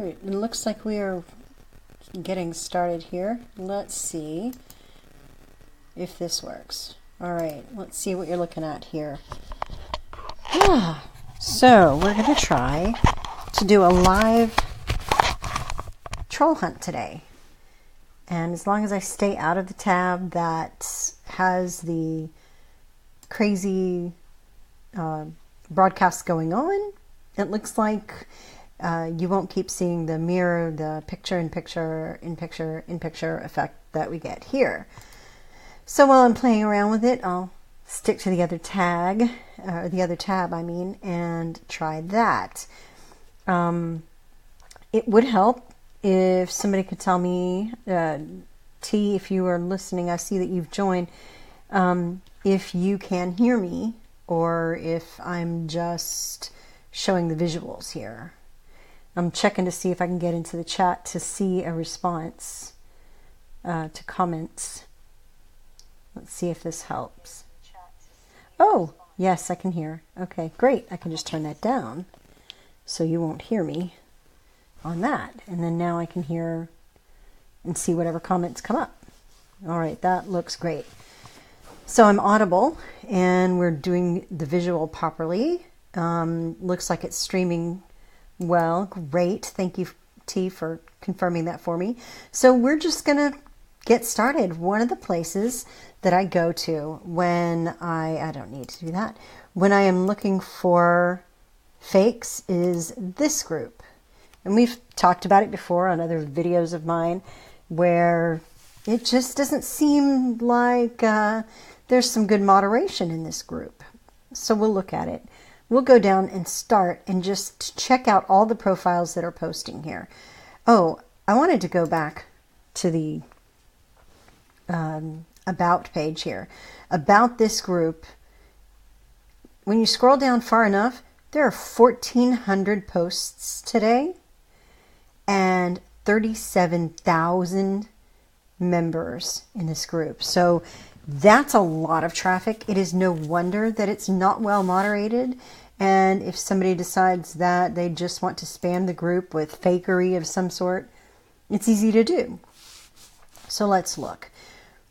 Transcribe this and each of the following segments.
Alright, it looks like we are getting started here. Let's see if this works. Alright, let's see what you're looking at here. So, we're going to try to do a live troll hunt today. And as long as I stay out of the tab that has the crazy broadcasts going on, it looks like you won't keep seeing the mirror, the picture-in-picture effect that we get here. So while I'm playing around with it, I'll stick to the other tab, and try that. It would help if somebody could tell me, T, if you are listening, I see that you've joined, if you can hear me or if I'm just showing the visuals here. I'm checking to see if I can get into the chat to see a response to comments. Let's see if this helps. Oh, yes, I can hear. Okay, great. I can just turn that down so you won't hear me on that. And then now I can hear and see whatever comments come up. All right, that looks great. So I'm audible and we're doing the visual properly. Looks like it's streaming well. Great. Thank you, T, for confirming that for me. So we're just going to get started. One of the places that I go to when I don't need to do that, when I am looking for fakes is this group. And we've talked about it before on other videos of mine where it just doesn't seem like there's some good moderation in this group. So we'll look at it. We'll go down and start and just check out all the profiles that are posting here. Oh, I wanted to go back to the About page here. About this group, when you scroll down far enough, there are 1,400 posts today and 37,000 members in this group. So that's a lot of traffic. It is no wonder that it's not well moderated. And if somebody decides that they just want to spam the group with fakery of some sort, it's easy to do. So let's look.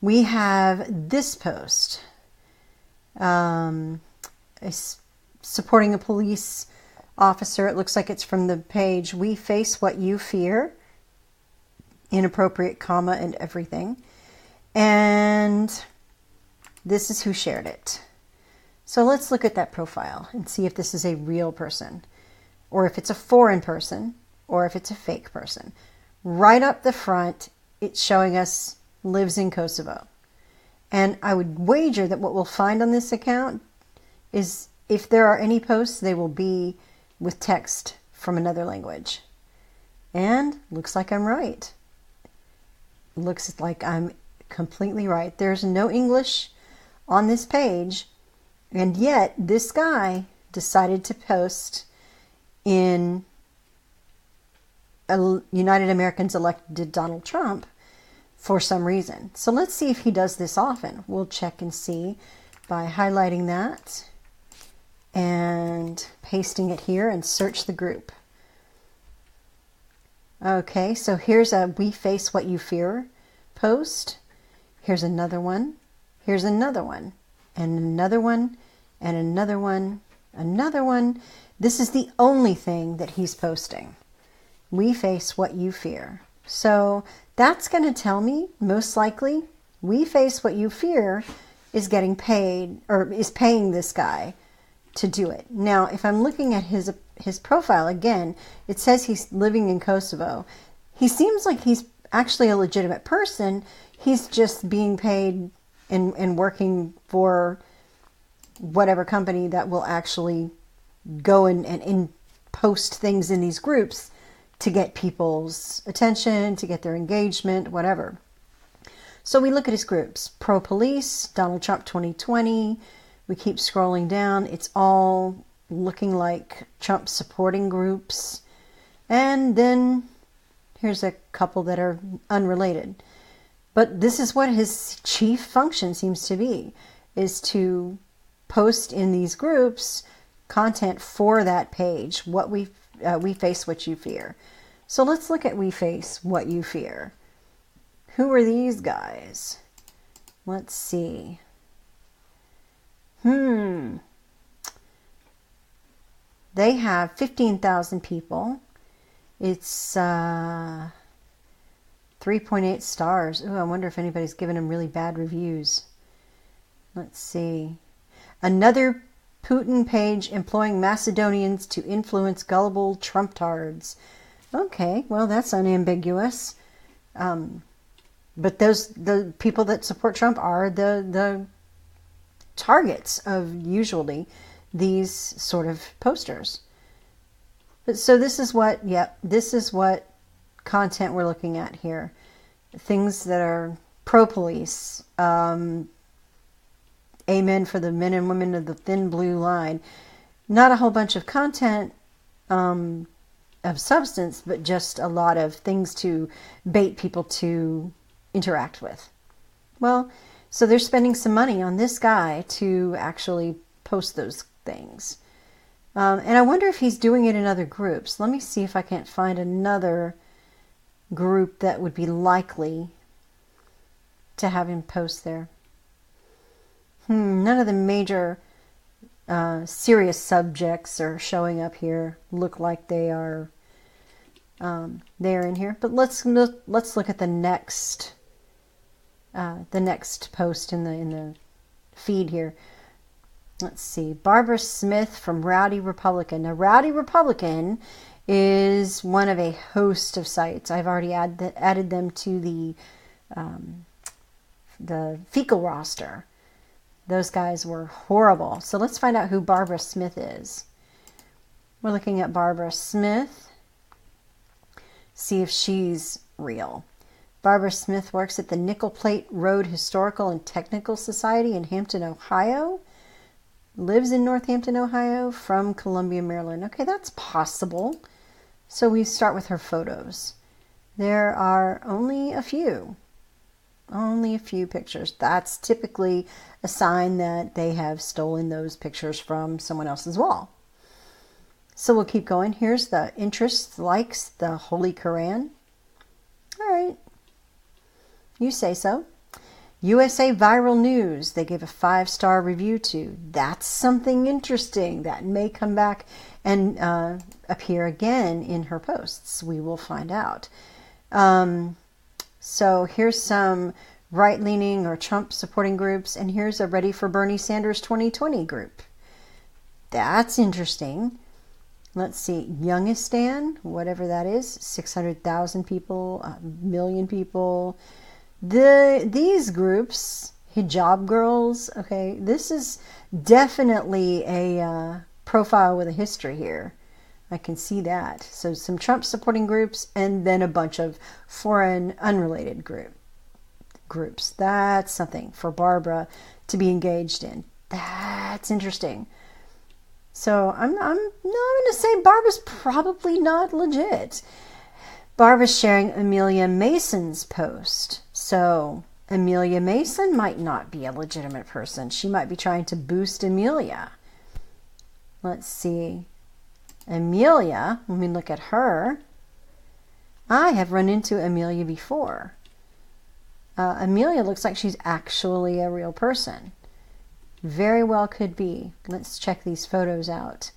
We have this post. Supporting a police officer. It looks like it's from the page We Face What You Fear. Inappropriate comma and everything. And this is who shared it. So let's look at that profile and see if this is a real person, or if it's a foreign person, or if it's a fake person. Right up the front, it's showing us lives in Kosovo. And I would wager that what we'll find on this account is if there are any posts, they will be with text from another language. And looks like I'm right. Looks like I'm completely right. There's no English on this page. And yet, this guy decided to post in United Americans elected Donald Trump for some reason. So let's see if he does this often. We'll check and see by highlighting that and pasting it here and search the group. Okay, so here's a We Face What You Fear post. Here's another one. Here's another one. And another one, and another one, another one. This is the only thing that he's posting. We Face What You Fear. So that's going to tell me, most likely, We Face What You Fear is getting paid, or is paying this guy to do it. Now, if I'm looking at his profile, again, it says he's living in Kosovo. He seems like he's actually a legitimate person. He's just being paid and working for whatever company that will actually go and post things in these groups to get people's attention, to get their engagement, whatever. So we look at his groups. Pro-police, Donald Trump 2020. We keep scrolling down. It's all looking like Trump supporting groups. And then here's a couple that are unrelated. But this is what his chief function seems to be, is to post in these groups content for that page, what we face what you fear. So let's look at We Face What You Fear. Who are these guys? Let's see. They have 15,000 people. It's 3.8 stars. Ooh, I wonder if anybody's given them really bad reviews. Let's see. Another Putin page employing Macedonians to influence gullible Trump-tards. Okay, well, that's unambiguous. But the people that support Trump are the targets of usually these sort of posters. But so this is what content we're looking at here. Things that are pro-police, amen for the men and women of the thin blue line. Not a whole bunch of content of substance, but just a lot of things to bait people to interact with. Well, so they're spending some money on this guy to actually post those things. And I wonder if he's doing it in other groups. Let me see if I can't find another group that would be likely to have him post there. None of the major serious subjects are showing up here. Look like they are there in here. But let's look at the next post in the feed here. Let's see. Barbara Smith from Rowdy Republican. Now, Rowdy Republican is one of a host of sites. I've already added them to the fecal roster. Those guys were horrible. So let's find out who Barbara Smith is. We're looking at Barbara Smith. See if she's real. Barbara Smith works at the Nickel Plate Road Historical and Technical Society in Hampton, Ohio. Lives in Northampton, Ohio, from Columbia, Maryland. Okay, that's possible. So we start with her photos. There are only a few pictures. That's typically a sign that they have stolen those pictures from someone else's wall. So we'll keep going. Here's the interests, likes, the Holy Quran. All right. You say so. USA Viral News, they gave a 5-star review to. That's something interesting that may come back and appear again in her posts. We will find out. So here's some right-leaning or Trump-supporting groups, and here's a Ready for Bernie Sanders 2020 group. That's interesting. Let's see, Youngistan, whatever that is, 600,000 people, 1 million people. These groups, hijab girls, okay, this is definitely a profile with a history here. I can see that. So some Trump supporting groups and then a bunch of foreign unrelated groups. That's something for Barbara to be engaged in. That's interesting. So I'm going to say Barbara's probably not legit. Barbara's sharing Amelia Mason's post. So Amelia Mason might not be a legitimate person. She might be trying to boost Amelia. Let's see. Amelia, when we look at her, I have run into Amelia before. Amelia looks like she's actually a real person. Very well could be. Let's check these photos out.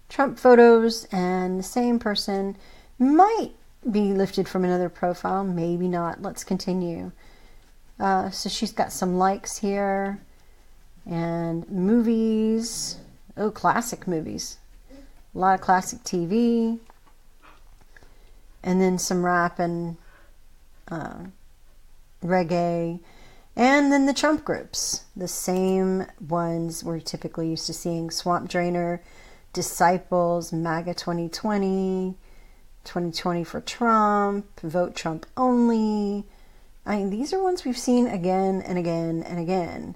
Trump photos, and the same person might be lifted from another profile, maybe not. Let's continue. So she's got some likes here, and movies. Oh, classic movies. A lot of classic TV, and then some rap and reggae, and then the Trump groups, the same ones we're typically used to seeing: Swamp Drainer, Disciples, MAGA 2020, 2020 for Trump, Vote Trump Only. I mean, these are ones we've seen again and again and again.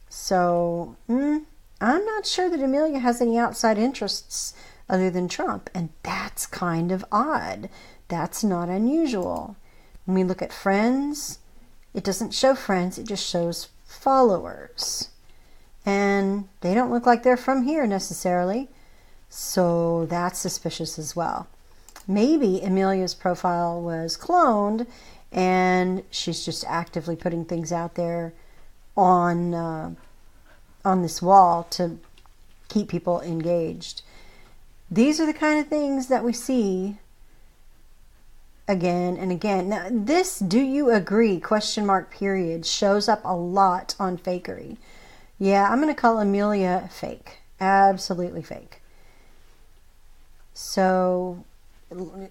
So I'm not sure that Amelia has any outside interests other than Trump, and that's kind of odd. That's not unusual. When we look at friends, it doesn't show friends, it just shows followers. And they don't look like they're from here necessarily, so that's suspicious as well. maybe Amelia's profile was cloned and she's just actively putting things out there on this wall to keep people engaged. These are the kind of things that we see again and again. Now, this "do you agree?" ? shows up a lot on Fakery. Yeah, I'm going to call Amelia fake. Absolutely fake. So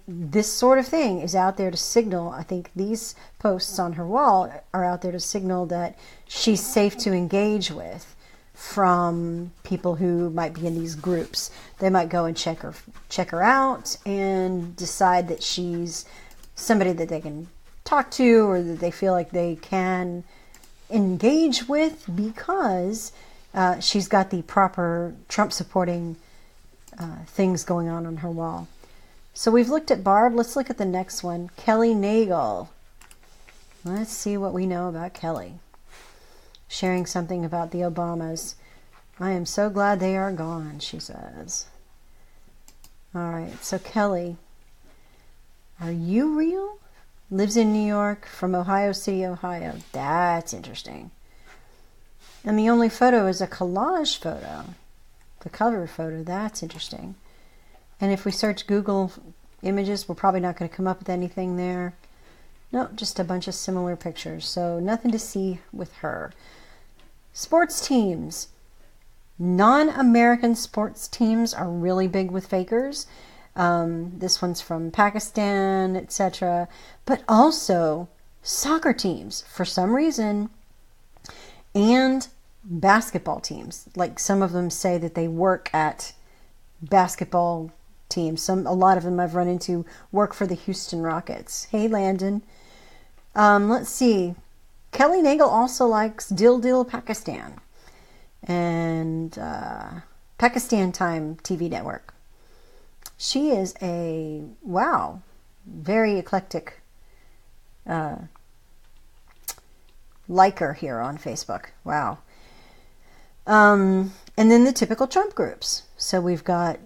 this sort of thing is out there to signal, I think these posts on her wall are out there to signal that she's safe to engage with from people who might be in these groups. They might go and check her out and decide that she's somebody that they can talk to or that they feel like they can engage with because she's got the proper Trump supporting things going on her wall. So we've looked at Barb. Let's look at the next one. Kelly Nagel. Let's see what we know about Kelly. Sharing something about the Obamas. "I am so glad they are gone," she says. All right, so Kelly, are you real? Lives in New York, from Ohio City, Ohio. That's interesting. And the only photo is a collage photo. The cover photo, that's interesting. And if we search Google images, we're probably not going to come up with anything there. No, just a bunch of similar pictures. So nothing to see with her. Sports teams. Non-American sports teams are really big with fakers. This one's from Pakistan, etc. But also soccer teams, for some reason, and basketball teams. Like some of them say that they work at basketball teams. A lot of them I've run into work for the Houston Rockets. Hey, Landon. Let's see. Kelly Nagel also likes Dil Pakistan and Pakistan Time TV network. She is a, wow, very eclectic liker here on Facebook. Wow. And then the typical Trump groups. So we've got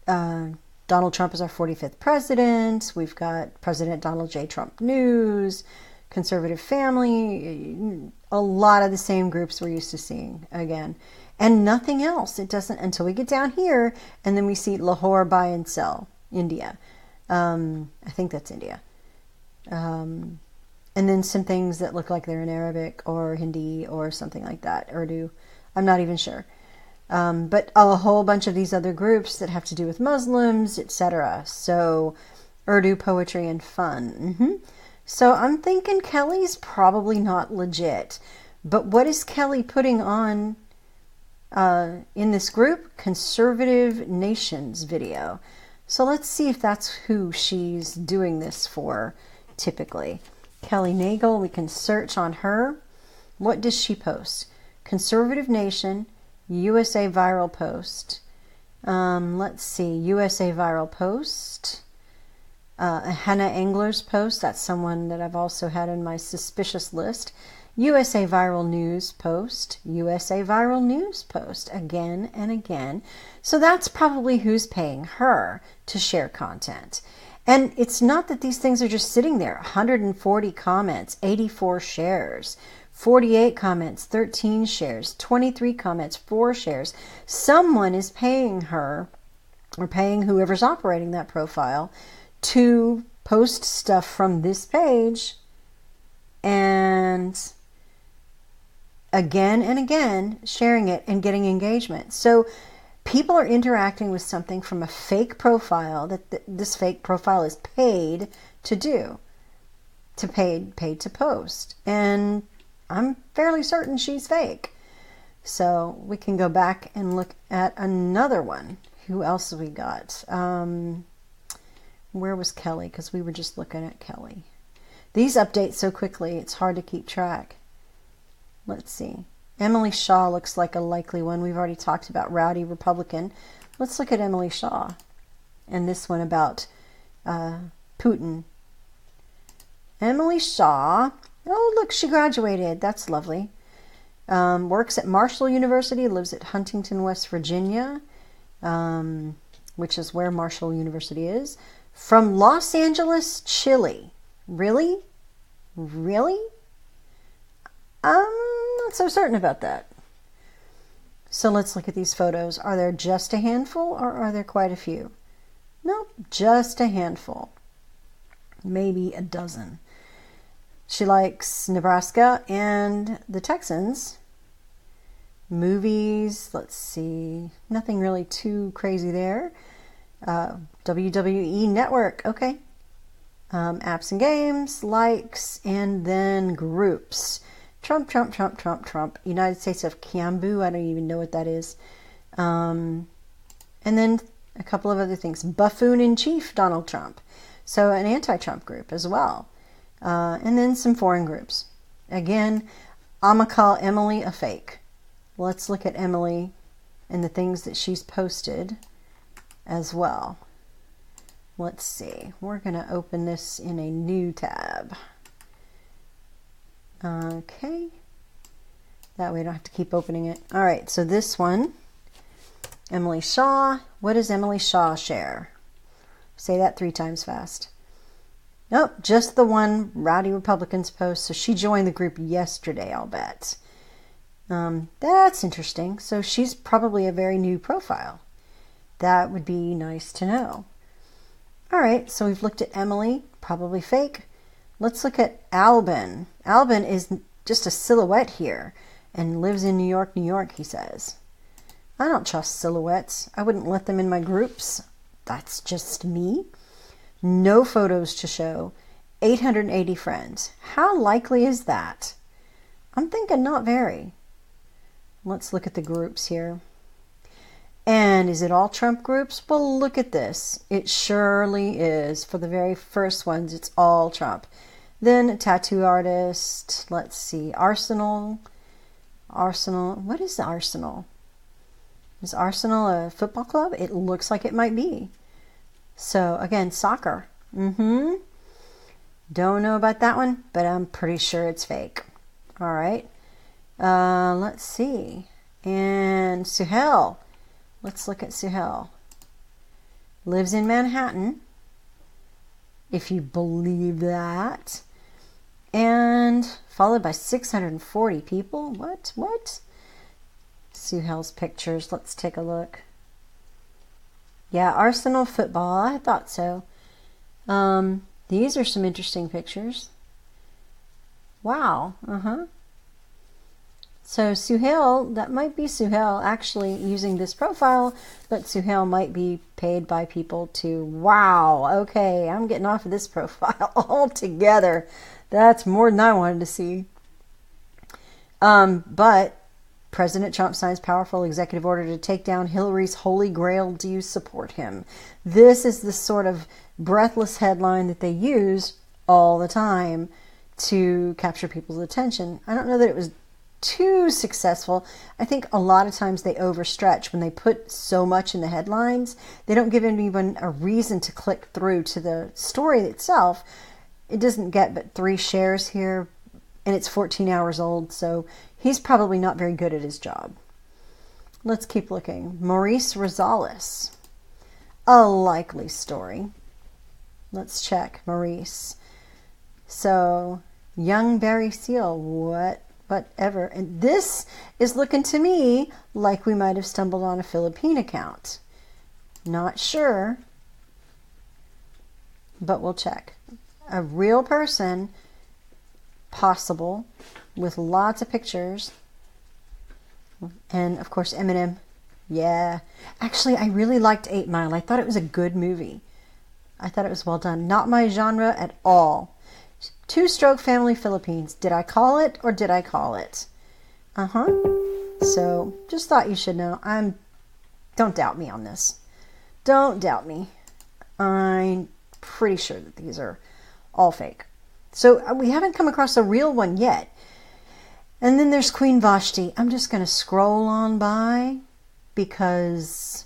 Donald Trump is our 45th president. We've got President Donald J. Trump News, Conservative Family, a lot of the same groups we're used to seeing again. And nothing else. It doesn't, until we get down here, and then we see Lahore buy and sell, India. I think that's India. And then some things that look like they're in Arabic or Hindi or something like that, Urdu. I'm not even sure. But a whole bunch of these other groups that have to do with Muslims, etc. So Urdu, poetry, and fun. So I'm thinking Kelly's probably not legit. But what is Kelly putting on in this group? Conservative Nations video. So let's see if that's who she's doing this for typically. Kelly Nagel, we can search on her. What does she post? Conservative Nation, USA viral post. Let's see, USA viral post. Hannah Engler's post, that's someone that I've also had in my suspicious list. USA viral news post, USA viral news post, again and again. So that's probably who's paying her to share content. And it's not that these things are just sitting there. 140 comments, 84 shares, 48 comments, 13 shares, 23 comments, 4 shares. Someone is paying her, or paying whoever's operating that profile, to post stuff from this page and again sharing it and getting engagement. So people are interacting with something from a fake profile that this fake profile is paid to do, paid to post. And I'm fairly certain she's fake. So we can go back and look at another one. Who else have we got? Where was Kelly? Because we were just looking at Kelly. These update so quickly, it's hard to keep track. Let's see. Emily Shaw looks like a likely one. We've already talked about Rowdy Republican. Let's look at Emily Shaw. And this one about Putin. Emily Shaw. Oh, look, she graduated. That's lovely. Works at Marshall University, lives at Huntington, West Virginia, which is where Marshall University is. From Los Angeles, Chile. Really? Really? I'm not so certain about that. So let's look at these photos. Are there just a handful or are there quite a few? Nope, just a handful. Maybe a dozen. She likes Nebraska and the Texans. Movies, let's see. Nothing really too crazy there. WWE Network, okay. Apps and games, likes, and then groups. Trump, Trump, Trump, Trump, Trump. United States of Kiambu, I don't even know what that is. And then a couple of other things. Buffoon in Chief, Donald Trump. So an anti-Trump group as well. And then some foreign groups. Again, I'm going to call Emily a fake. Let's look at Emily and the things that she's posted as well. Let's see. We're going to open this in a new tab. Okay. That way I don't have to keep opening it. All right, so this one, Emily Shaw. What does Emily Shaw share? Say that 3 times fast. Nope, just the one Rowdy Republicans post. So she joined the group yesterday, I'll bet. That's interesting. So she's probably a very new profile. That would be nice to know. All right, so we've looked at Emily, probably fake. Let's look at Albin. Albin is just a silhouette here and lives in New York, New York, he says. I don't trust silhouettes. I wouldn't let them in my groups. That's just me. No photos to show. 880 friends. How likely is that? I'm thinking not very. Let's look at the groups here. And is it all Trump groups? Well, look at this. It surely is. For the very first ones, it's all Trump. Then a tattoo artist. Let's see. Arsenal. Arsenal. What is the Arsenal? Is Arsenal a football club? It looks like it might be. So, again, soccer. Don't know about that one, but I'm pretty sure it's fake. All right. Let's see. And Suhail. Let's look at Suhail. Lives in Manhattan, if you believe that. And followed by 640 people. What? Suhail's pictures. Let's take a look. Yeah, Arsenal football. I thought so. These are some interesting pictures. Wow. So Suhail, that might be Suhail actually using this profile, but Suhail might be paid by people to, wow, okay, I'm getting off of this profile altogether. That's more than I wanted to see. But President Trump signs powerful executive order to take down Hillary's Holy Grail. Do you support him? This is the sort of breathless headline that they use all the time to capture people's attention. I don't know that it was too successful. I think a lot of times they overstretch when they put so much in the headlines. They don't give anyone a reason to click through to the story itself. It doesn't get but 3 shares here, and it's 14 hours old, so he's probably not very good at his job. Let's keep looking. Maurice Rosales. A likely story. Let's check Maurice. So, young Barry Seal, whatever. And this is looking to me like we might have stumbled on a Philippine account. Not sure, but we'll check. A real person, possible, with lots of pictures. And, of course, Eminem. Yeah. Actually, I really liked 8 Mile. I thought it was a good movie. I thought it was well done. Not my genre at all. Two-stroke family Philippines. Did I call it or did I call it? So, just thought you should know. Don't doubt me on this. Don't doubt me. I'm pretty sure that these are all fake. So, we haven't come across a real one yet. And then there's Queen Vashti. I'm just going to scroll on by because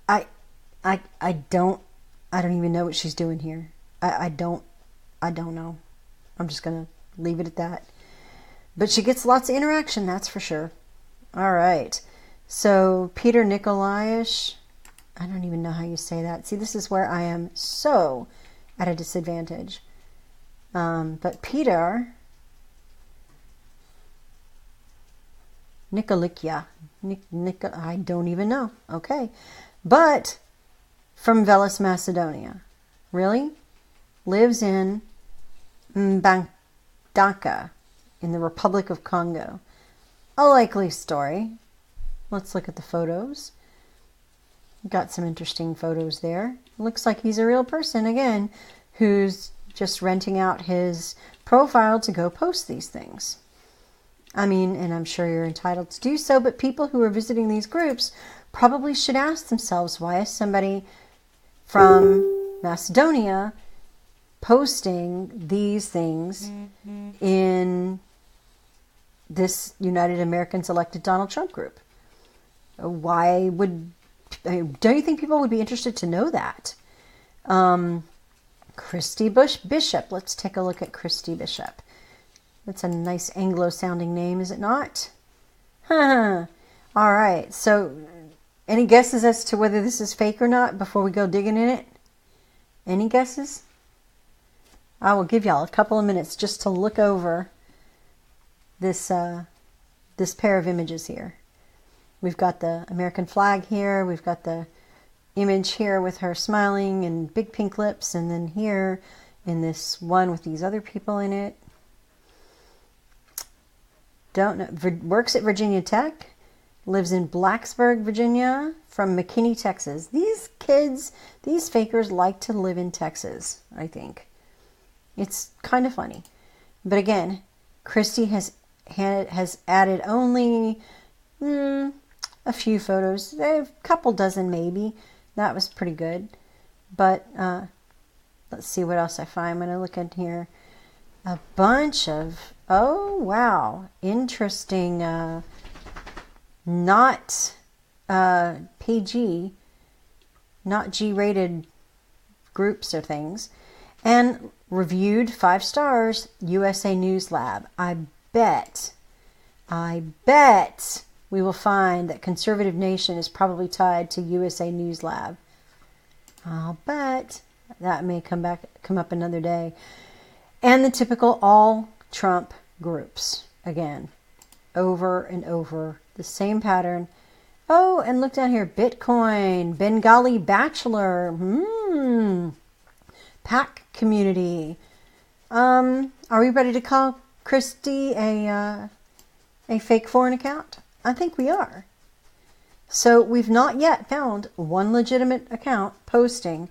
I don't even know what she's doing here. I don't know. I'm just going to leave it at that. But she gets lots of interaction, that's for sure. All right. So Peter Nikolaish. I don't even know how you say that. See, this is where I am so at a disadvantage. But Peter Nikolikia, I don't even know. Okay. But from Velis, Macedonia. Really? Lives in Mbandaka in the Republic of Congo. A likely story. Let's look at the photos. Got some interesting photos there. Looks like he's a real person, again, who's just renting out his profile to go post these things. I mean, and I'm sure you're entitled to do so, but people who are visiting these groups probably should ask themselves, why is somebody from Macedonia posting these things in this United Americans Elected Donald Trump group? Why would, don't you think people would be interested to know that? Christy Bishop. Let's take a look at Christy Bishop. That's a nice Anglo-sounding name, is it not? All right. So, any guesses as to whether this is fake or not before we go digging in it? Any guesses? I will give y'all a couple of minutes just to look over this this pair of images here. We've got the American flag here. We've got the image here with her smiling and big pink lips, and then here in this one with these other people in it. Don't know. Works at Virginia Tech. Lives in Blacksburg, Virginia. From McKinney, Texas. These kids, these fakers like to live in Texas, I think. It's kind of funny. But again, Christy has added only a few photos. A couple dozen maybe. That was pretty good. But let's see what else I find when I look in here. A bunch of, oh wow, interesting, not PG, not G-rated groups or things, and reviewed 5 stars, USA News Lab. I bet we will find that Conservative Nation is probably tied to USA News Lab. I'll bet that may come up another day. And the typical all Trump groups. Again, over and over, the same pattern. Oh, and look down here, Bitcoin, Bengali Bachelor, PAC community. Are we ready to call Christy a fake foreign account? I think we are. So we've not yet found one legitimate account posting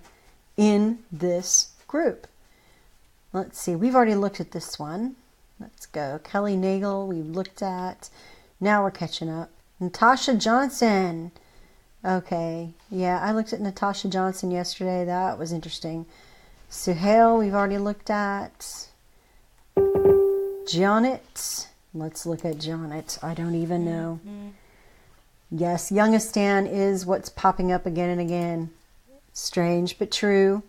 in this group. Let's see. We've already looked at this one. Let's go. Kelly Nagel, we've looked at. Now we're catching up. Natasha Johnson. Okay. Yeah, I looked at Natasha Johnson yesterday. That was interesting. Suhail, we've already looked at. Janet. Let's look at Janet. I don't even know. Yes, Youngistan is what's popping up again and again. Strange, but true.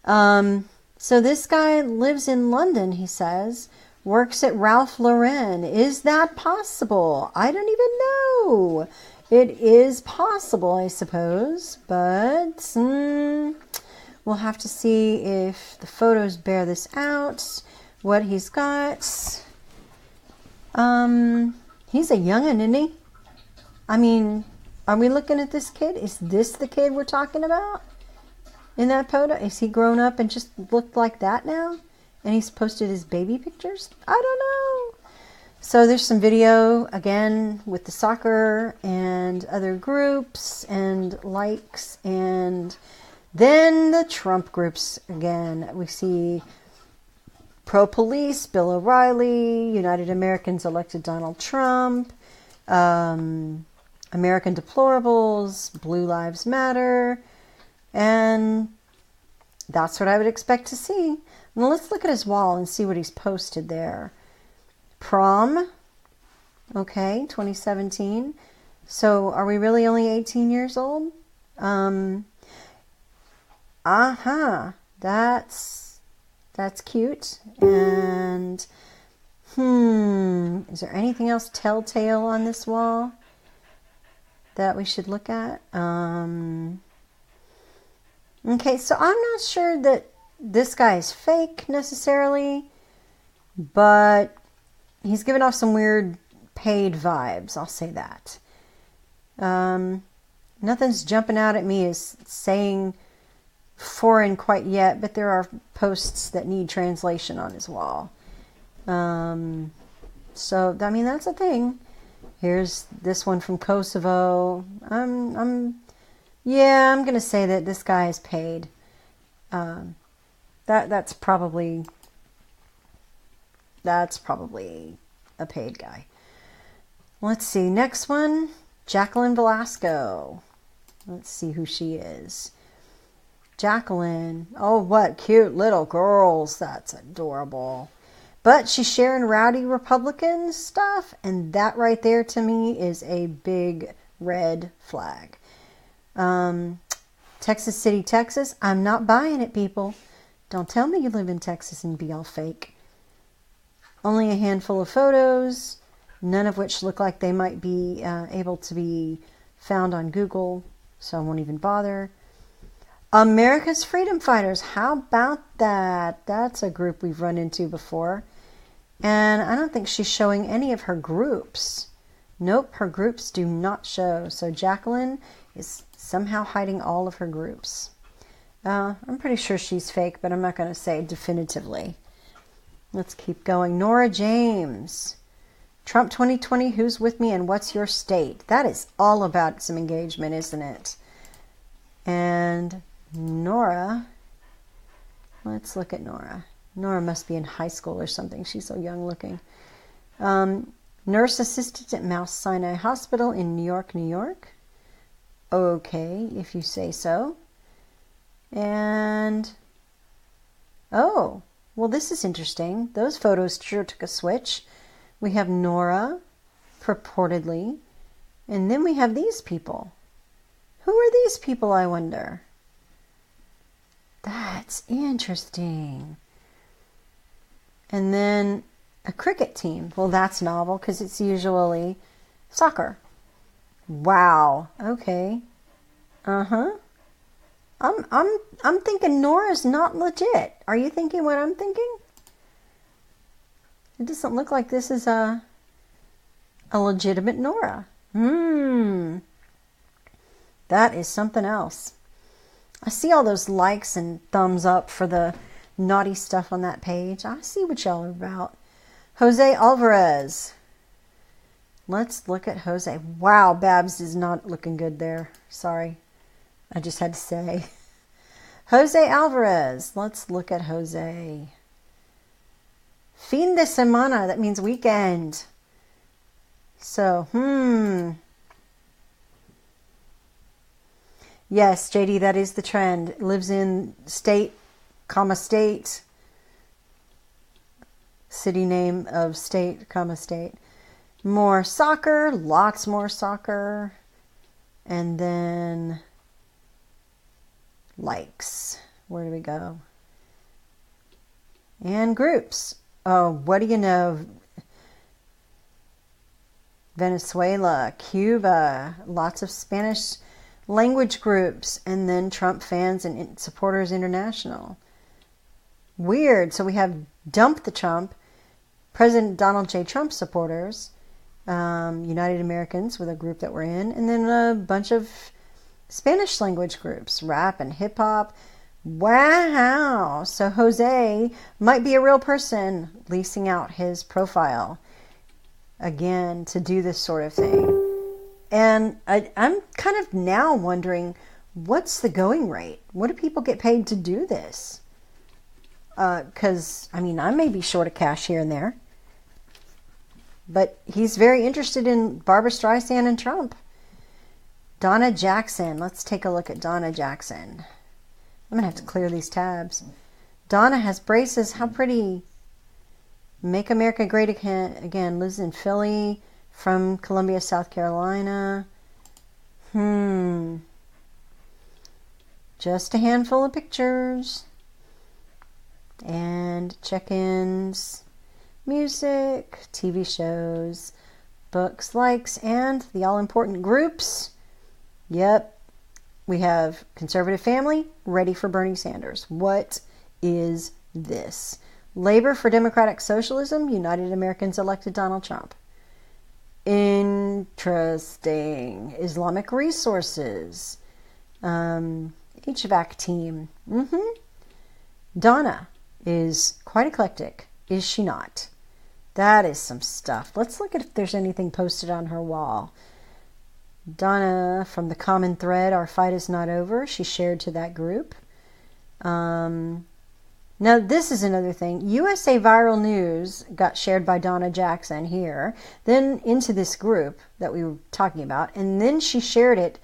So this guy lives in London, he says. Works at Ralph Lauren. Is that possible? I don't even know. It is possible, I suppose. But we'll have to see if the photos bear this out. What he's got. He's a youngin', isn't he? I mean, are we looking at this kid? Is this the kid we're talking about? In that photo? Is he grown up and just looked like that now? And he's posted his baby pictures? I don't know. So there's some video, again, with the soccer and other groups and likes. And then the Trump groups again. We see pro-police, Bill O'Reilly, United Americans Elected Donald Trump, American Deplorables, Blue Lives Matter. And that's what I would expect to see. Well, let's look at his wall and see what he's posted there. Prom. Okay, 2017. So are we really only 18 years old? That's cute. And is there anything else telltale on this wall? that we should look at. Okay, so I'm not sure that this guy is fake necessarily, but he's giving off some weird paid vibes, I'll say that. Nothing's jumping out at me as saying foreign quite yet, but there are posts that need translation on his wall. So, I mean, that's a thing. Here's this one from Kosovo. I'm going to say that this guy is paid. That's probably a paid guy. Let's see. Next one, Jacqueline Velasco. Let's see who she is. Jacqueline. Oh, what cute little girls. That's adorable. But she's sharing rowdy Republican stuff, and that right there to me is a big red flag. Texas City, Texas. I'm not buying it, people. Don't tell me you live in Texas and be all fake. Only a handful of photos, none of which look like they might be able to be found on Google, so I won't even bother. America's Freedom Fighters. How about that? That's a group we've run into before. And I don't think she's showing any of her groups. Nope, her groups do not show. So Jacqueline is somehow hiding all of her groups. I'm pretty sure she's fake, but I'm not going to say definitively. Let's keep going. Nora James. Trump 2020, who's with me and what's your state? That is all about some engagement, isn't it? And Nora. Let's look at Nora. Nora must be in high school or something. She's so young looking. Nurse assistant at Mount Sinai Hospital in New York, New York. Okay, if you say so. And, oh, well, this is interesting. Those photos sure took a switch. We have Nora, purportedly, and then we have these people. Who are these people, I wonder? That's interesting. And then a cricket team. Well, that's novel because it's usually soccer. Wow. Okay. I'm thinking Nora's not legit. Are you thinking what I'm thinking? It doesn't look like this is a legitimate Nora. That is something else. I see all those likes and thumbs up for the naughty stuff on that page. I see what y'all are about. Jose Alvarez. Let's look at Jose. Wow, Babs is not looking good there. Sorry. I just had to say. Jose Alvarez. Let's look at Jose. Fin de semana. That means weekend. So, Yes, JD, that is the trend. Lives in state, comma, state. City name of state, comma, state. More soccer, lots more soccer. And then likes. Where do we go? And groups. Oh, what do you know? Venezuela, Cuba, lots of Spanish language groups, and then Trump fans and supporters international. Weird. So we have Dump the Trump, President Donald J. Trump supporters, United Americans with a group that we're in, and then a bunch of Spanish language groups, rap and hip hop. Wow. So Jose might be a real person leasing out his profile again to do this sort of thing. And I'm kind of now wondering, what's the going rate? What do people get paid to do this? Because, I mean, I may be short of cash here and there. But he's very interested in Barbra Streisand and Trump. Donna Jackson. Let's take a look at Donna Jackson. I'm going to have to clear these tabs. Donna has braces. How pretty. Make America Great Again. Lives in Philly. From Columbia, South Carolina. Just a handful of pictures. And check-ins. Music. TV shows. Books, likes, and the all-important groups. Yep. We have conservative family ready for Bernie Sanders. What is this? Labor for Democratic Socialism, United Americans elected Donald Trump. Interesting. Islamic Resources. HVAC team. Donna is quite eclectic, is she not? That is some stuff. Let's look at if there's anything posted on her wall. Donna from the common thread, Our Fight Is Not Over. She shared to that group. Now, this is another thing. USA Viral News got shared by Donna Jackson here, then into this group that we were talking about, and then she shared it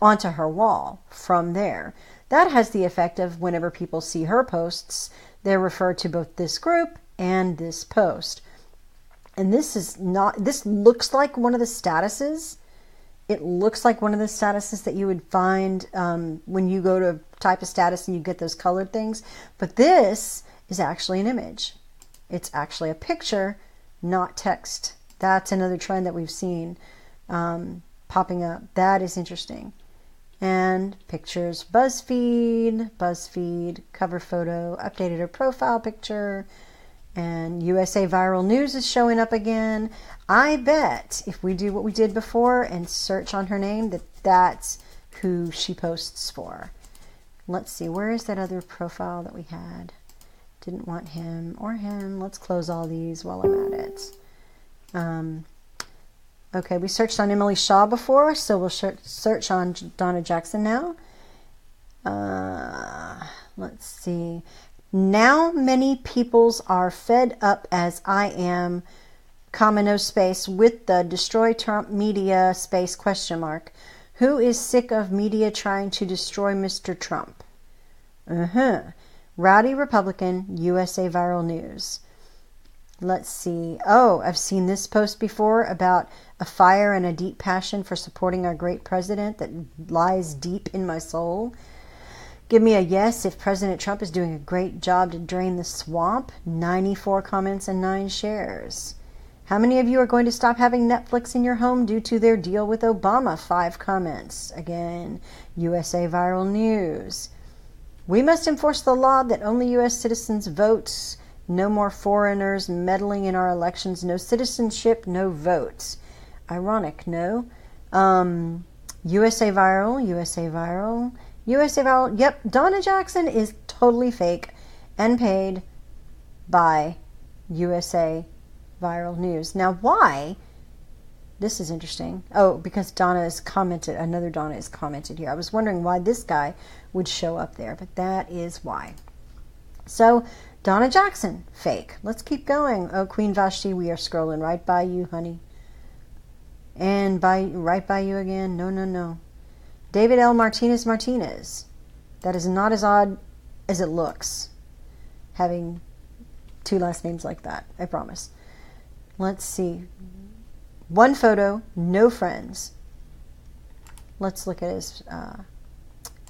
onto her wall from there. That has the effect of whenever people see her posts, they're referred to both this group and this post. And this looks like one of the statuses. It looks like one of the statuses that you would find when you go to type a status and you get those colored things. But this is actually an image. It's actually a picture, not text. That's another trend that we've seen popping up. That is interesting. And pictures, BuzzFeed, cover photo, updated her profile picture. And USA Viral News is showing up again. I bet if we do what we did before and search on her name, that's who she posts for. Let's see, where is that other profile that we had? Didn't want him or him. Let's close all these while I'm at it. Okay, we searched on Emily Shaw before, so we'll search on Donna Jackson now. Let's see. Now many peoples are fed up as I am, comma no space, with the destroy Trump media space question mark. Who is sick of media trying to destroy Mr. Trump? Rowdy Republican, USA Viral News. Let's see. Oh, I've seen this post before about a fire and a deep passion for supporting our great president that lies deep in my soul. Give me a yes if President Trump is doing a great job to drain the swamp. 94 comments and 9 shares. How many of you are going to stop having Netflix in your home due to their deal with Obama? 5 comments. Again, USA Viral News. We must enforce the law that only U.S. citizens vote. No more foreigners meddling in our elections. No citizenship, no votes. Ironic, no? USA Viral, USA Viral. USA Viral, yep, Donna Jackson is totally fake and paid by USA Viral News. Now, why? This is interesting. Oh, because Donna is commented, another Donna is commented here. I was wondering why this guy would show up there, but that is why. So, Donna Jackson, fake. Let's keep going. Oh, Queen Vashti, we are scrolling right by you, honey. And right by you again. No. David L. Martinez. That is not as odd as it looks, having 2 last names like that, I promise. Let's see. 1 photo, no friends. Let's look at his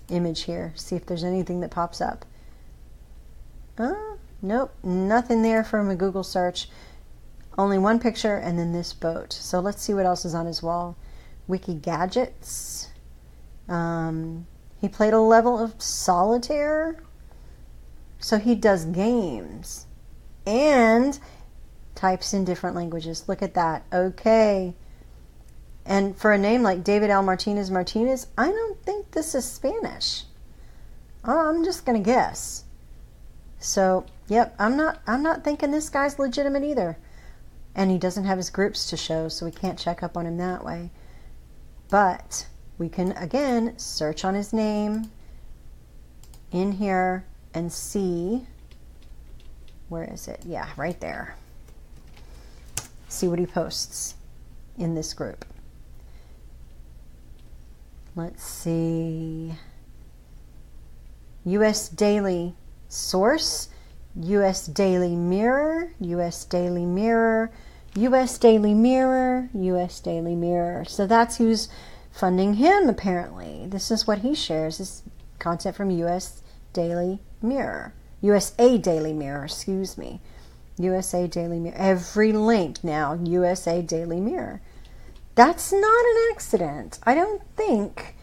image here, see if there's anything that pops up. Nope, nothing there from a Google search. Only 1 picture and then this boat. So let's see what else is on his wall. Wiki Gadgets. He played a level of solitaire. So he does games. And types in different languages. Look at that. Okay. And for a name like David L. Martinez, I don't think this is Spanish. I'm just going to guess. So, yep, I'm not thinking this guy's legitimate either. And he doesn't have his groups to show, so we can't check up on him that way. But we can, again, search on his name in here and see, where is it? Yeah, right there. See what he posts in this group. Let's see. U.S. Daily Source, U.S. Daily Mirror, U.S. Daily Mirror, U.S. Daily Mirror, U.S. Daily Mirror. So that's who's funding him, apparently. This is what he shares, is content from U.S. Daily Mirror. USA Daily Mirror, excuse me. USA Daily Mirror. Every link now, USA Daily Mirror. That's not an accident. I don't think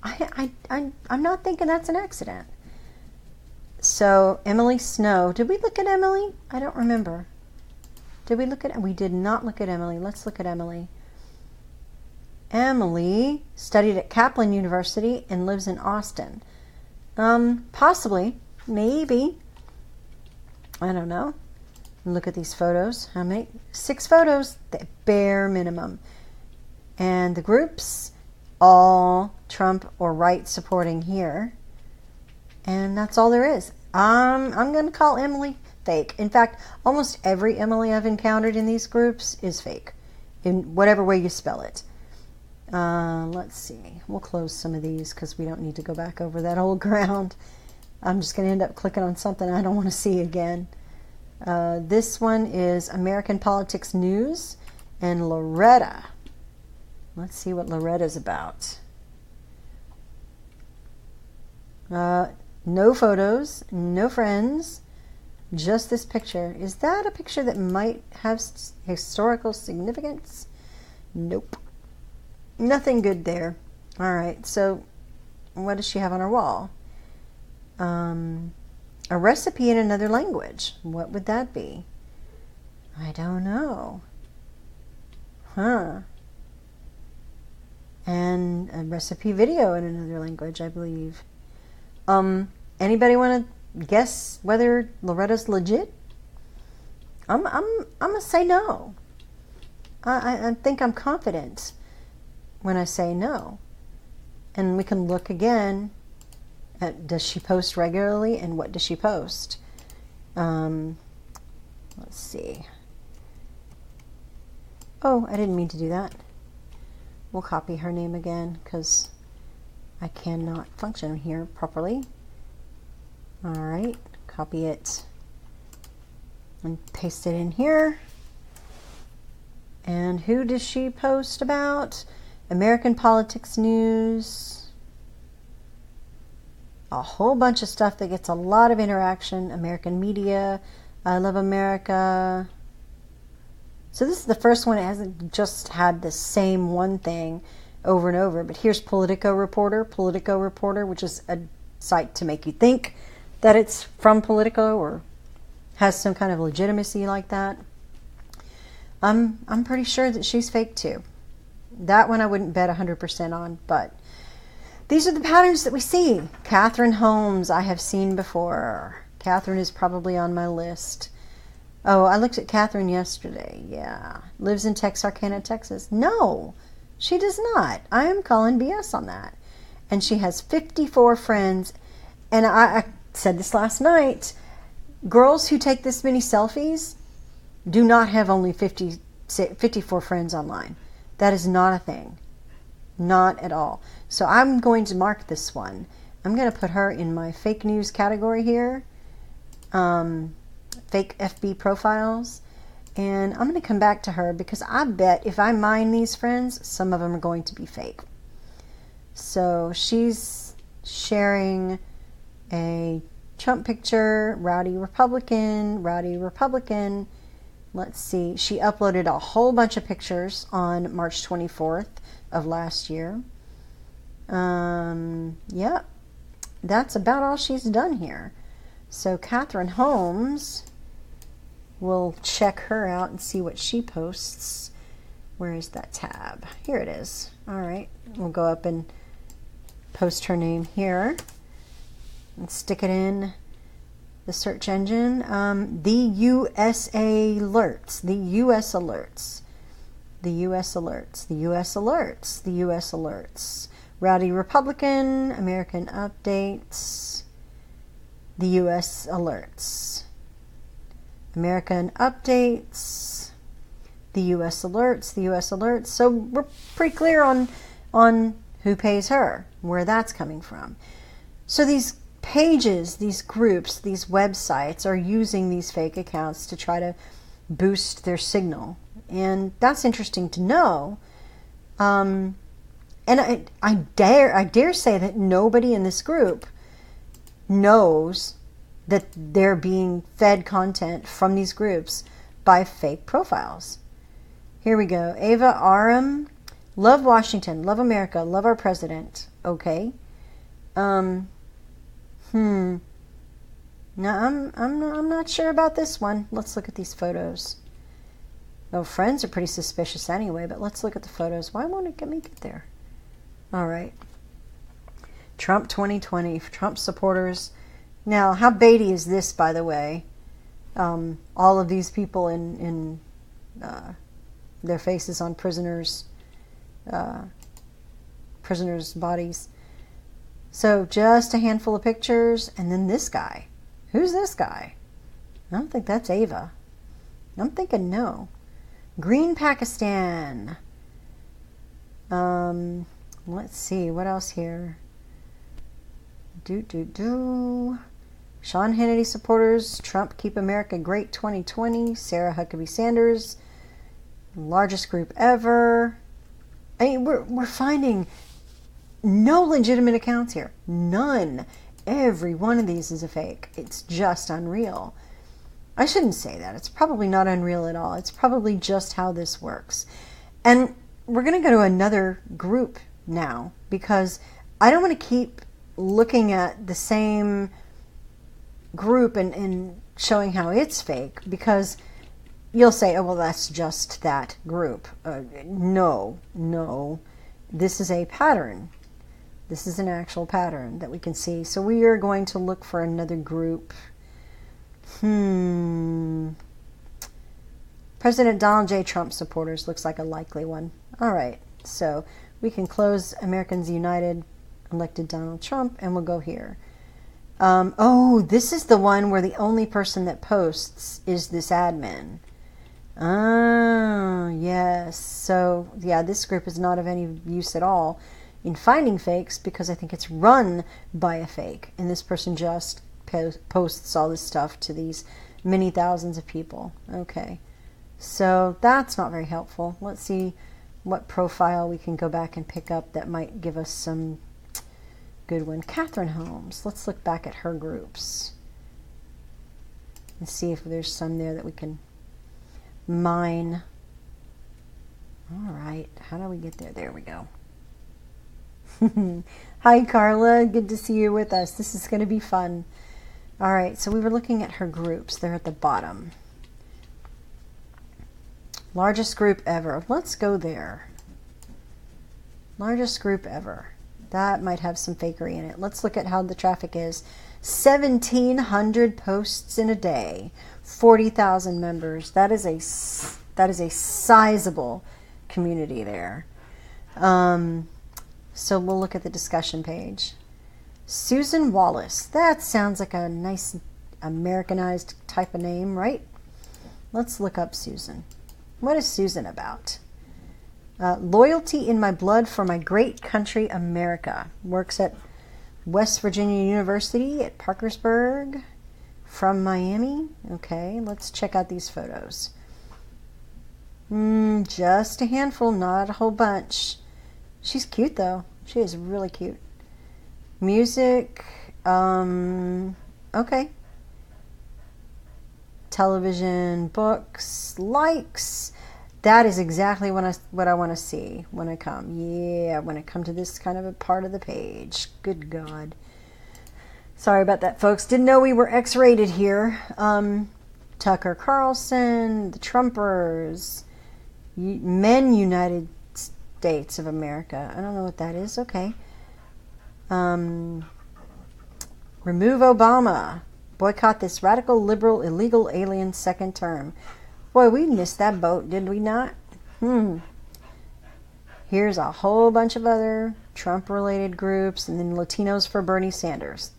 I'm not thinking that's an accident. So Emily Snow, did we look at Emily? I don't remember. Did we look at, we did not look at Emily. Let's look at Emily. Emily studied at Kaplan University and lives in Austin. Possibly, maybe. I don't know. Look at these photos. How many? 6 photos, the bare minimum. And the groups, all Trump or right supporting here. And that's all there is. I'm going to call Emily fake. In fact, almost every Emily I've encountered in these groups is fake, in whatever way you spell it. Let's see. We'll close some of these because we don't need to go back over that old ground. I'm just going to end up clicking on something I don't want to see again. This one is American Politics News and Loretta. Let's see what Loretta's about. No photos, no friends, just this picture. Is that a picture that might have historical significance? Nope. Nothing good there. All right, so what does she have on her wall? A recipe in another language. What would that be? I don't know. Huh. And a recipe video in another language, I believe. Anybody want to guess whether Loretta's legit? I'm gonna say no. I think I'm confident when I say no. And we can look again at, does she post regularly and what does she post? Let's see. Oh, I didn't mean to do that. We'll copy her name again because I cannot function here properly. All right, copy it and paste it in here. And who does she post about? American Politics News. A whole bunch of stuff that gets a lot of interaction. American Media, I Love America. So this is the first one. It hasn't just had the same one thing over and over. But here's Politico Reporter, which is a site to make you think that it's from Politico or has some kind of legitimacy like that. I'm pretty sure that she's fake too. That one I wouldn't bet 100% on, but these are the patterns that we see. Catherine Holmes, I have seen before. Catherine is probably on my list. Oh, I looked at Catherine yesterday. Yeah. Lives in Texarkana, Texas. No, she does not. I am calling BS on that. And she has 54 friends. And I said this last night. Girls who take this many selfies do not have only 54 friends online. That is not a thing. Not at all. So I'm going to mark this one. I'm going to put her in my fake news category here. Fake FB profiles. And I'm going to come back to her because I bet if I mine these friends, some of them are going to be fake. So she's sharing a Trump picture, rowdy Republican. Let's see. She uploaded a whole bunch of pictures on March 24th of last year. Yeah, that's about all she's done here. So Catherine Holmes, we'll check her out and see what she posts. Where is that tab? Here it is. All right, we'll go up and post her name here and stick it in the search engine. The USA alerts, the US alerts, the US alerts, the US alerts, the US alerts. Rowdy Republican, American updates, the US alerts, American updates, the US alerts, the US alerts. So we're pretty clear on who pays her, where that's coming from. So these pages, these groups, these websites are using these fake accounts to try to boost their signal. And that's interesting to know. And I dare say that nobody in this group knows that they're being fed content from these groups by fake profiles. Here we go. Ava Aram, love Washington, love America, love our president. Okay. No, I'm not sure about this one. Let's look at these photos. Oh, friends are pretty suspicious anyway, but let's look at the photos. Why won't it get me get there? All right. Trump 2020, Trump supporters. Now, how baity is this, by the way? All of these people in their faces on prisoners' bodies. So just a handful of pictures, and then this guy. Who's this guy? I don't think that's Ava. I'm thinking no. Green Pakistan. Let's see, what else here? Sean Hannity supporters, Trump Keep America Great 2020, Sarah Huckabee Sanders, largest group ever. I mean, we're finding no legitimate accounts here. None. Every one of these is a fake. It's just unreal. I shouldn't say that. It's probably not unreal at all. It's probably just how this works. And we're going to go to another group now because I don't want to keep looking at the same group and showing how it's fake, because you'll say, oh, well, that's just that group. No. This is a pattern. This is an actual pattern that we can see. So we are going to look for another group. President Donald J. Trump supporters looks like a likely one. All right. So we can close Americans United, elected Donald Trump, and we'll go here. Oh, this is the one where the only person that posts is this admin. Oh, yes. So, yeah, this group is not of any use at all in finding fakes because I think it's run by a fake. And this person just posts all this stuff to these many thousands of people. Okay. So that's not very helpful. Let's see what profile we can go back and pick up that might give us some good one. Catherine Holmes. Let's look back at her groups and see if there's some there that we can mine. All right. How do we get there? There we go. Hi, Carla. Good to see you with us. This is going to be fun. All right. So we were looking at her groups. They're at the bottom. Largest group ever. Let's go there. Largest group ever. That might have some fakery in it. Let's look at how the traffic is. 1,700 posts in a day. 40,000 members. That is a sizable community there. So we'll look at the discussion page. Susan Wallace. That sounds like a nice Americanized type of name, right? Let's look up Susan. What is Susan about? Loyalty in my blood for my great country, America. Works at West Virginia University at Parkersburg. From Miami. Okay, let's check out these photos. Just a handful, not a whole bunch. She's cute, though. She is really cute. Music. Okay. Television, books, likes. That is exactly what I want to see when I come. Yeah, when I come to this kind of a part of the page. Good God. Sorry about that, folks. Didn't know we were X-rated here. Tucker Carlson, the Trumpers, Men United States of America. I don't know what that is. Okay. Remove Obama. Boycott this radical, liberal, illegal alien second term. Boy, we missed that boat, did we not? Here's a whole bunch of other Trump-related groups, and then Latinos for Bernie Sanders.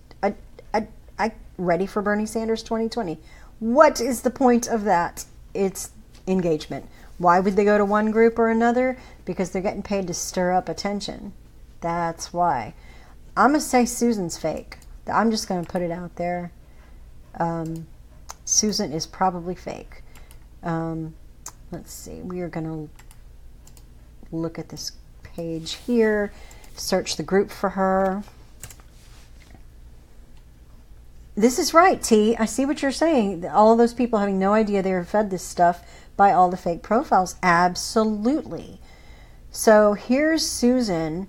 I ready for Bernie Sanders 2020. What is the point of that? It's engagement. Why would they go to one group or another? Because they're getting paid to stir up attention. That's why. I'm going to say Susan's fake. I'm just going to put it out there. Susan is probably fake. Let's see. We are going to look at this page here. Search the group for her. This is right, T. I see what you're saying. All of those people having no idea they were fed this stuff by all the fake profiles. Absolutely. So here's Susan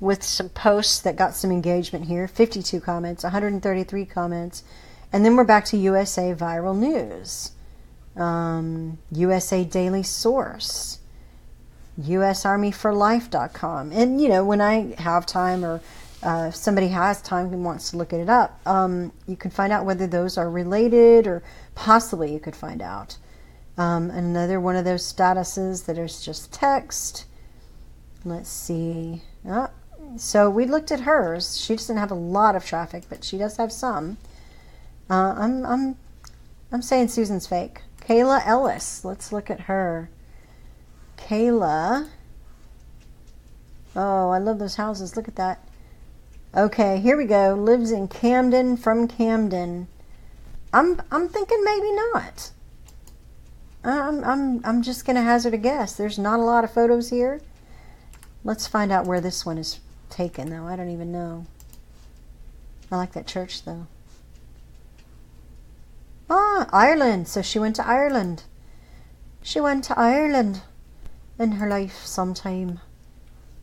with some posts that got some engagement here. 52 comments, 133 comments. And then we're back to USA Viral News, USA Daily Source, USArmyforlife.com. And, you know, when I have time, or if somebody has time and wants to look it up, you can find out whether those are related, or possibly you could find out. Another one of those statuses that is just text. Let's see. So we looked at hers. She doesn't have a lot of traffic, but she does have some. I'm saying Susan's fake. Kayla Ellis. Let's look at her. Kayla. Oh, I love those houses. Look at that. Okay, here we go. Lives in Camden, from Camden. I'm thinking maybe not. I'm just gonna hazard a guess. There's not a lot of photos here. Let's find out where this one is taken, though. I don't even know. I like that church, though. Ah, Ireland. So she went to Ireland. She went to Ireland in her life sometime.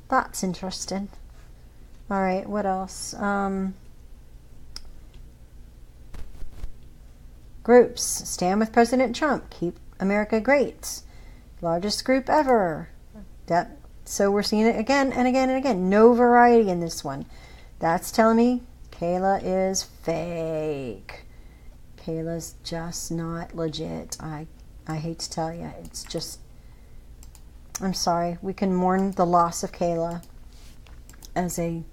That's interesting. All right, what else? Groups. Stand with President Trump. Keep America great. Largest group ever. So we're seeing it again and again and again. No variety in this one. That's telling me Kayla is fake. Kayla's just not legit. I hate to tell you. It's just, I'm sorry. We can mourn the loss of Kayla as a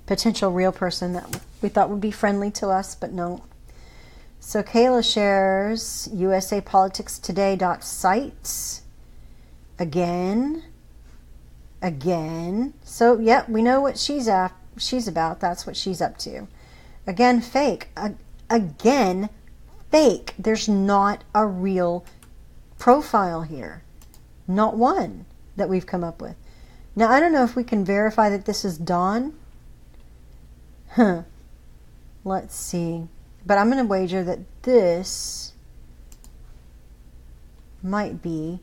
potential real person that we thought would be friendly to us, but no. So Kayla shares usapoliticstoday.sites again. So yeah, we know what she's about. That's what she's up to. Again, fake. Again, fake. There's not a real profile here. Not one that we've come up with. Now, I don't know if we can verify that this is Dawn. Let's see. But I'm going to wager that this might be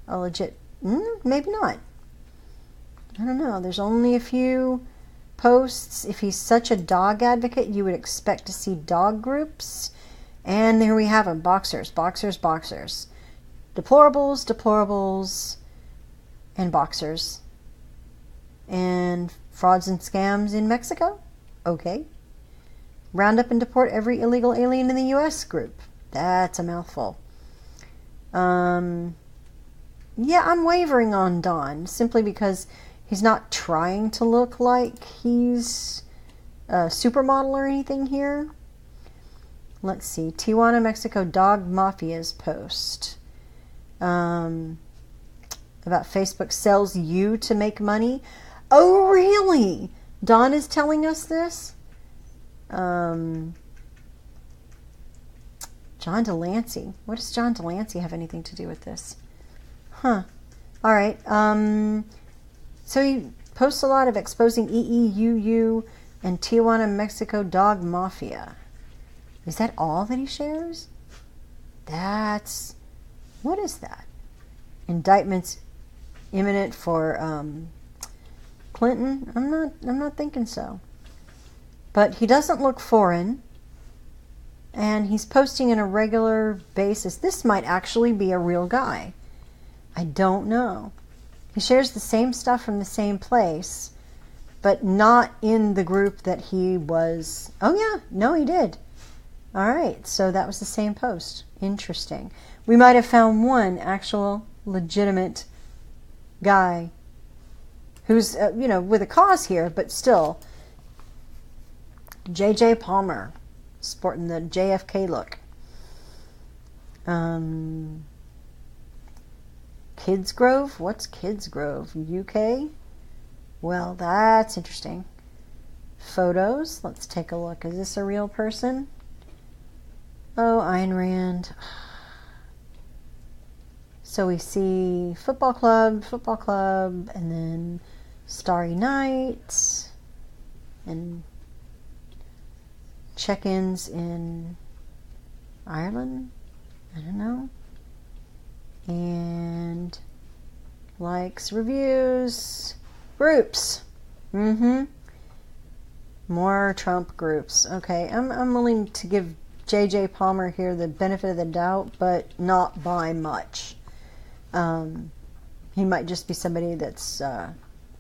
a legit... maybe not. I don't know. There's only a few posts. If he's such a dog advocate, you would expect to see dog groups. And there we have them. Boxers. Deplorables, and boxers. And frauds and scams in Mexico? Okay. Round up and deport every illegal alien in the U.S. group. That's a mouthful. Yeah, I'm wavering on Don, simply because he's not trying to look like he's a supermodel or anything here. Let's see. Tijuana, Mexico Dog Mafia's post. About Facebook sells you to make money. Oh, really? Don is telling us this? John Delancey. What does John Delancey have anything to do with this? All right. So he posts a lot of exposing EEUU and Tijuana, Mexico Dog Mafia. Is that all that he shares? What is that? Indictments imminent for Clinton? I'm not thinking so. But he doesn't look foreign, and he's posting on a regular basis. This might actually be a real guy. I don't know. He shares the same stuff from the same place, but not in the group that he was... Oh yeah, no, he did. All right, so that was the same post. Interesting. We might have found one actual legitimate guy who's, with a cause here, but still... J.J. Palmer, sporting the JFK look. Kids Grove? What's Kids Grove? UK? Well, that's interesting. Photos. Let's take a look. Is this a real person? Oh, Ayn Rand. So we see football club, and then Starry Night, and check-ins in Ireland, I don't know, and likes, reviews, groups. Mm-hmm. More Trump groups. Okay, I'm willing to give J.J. Palmer here the benefit of the doubt, but not by much. He might just be somebody that's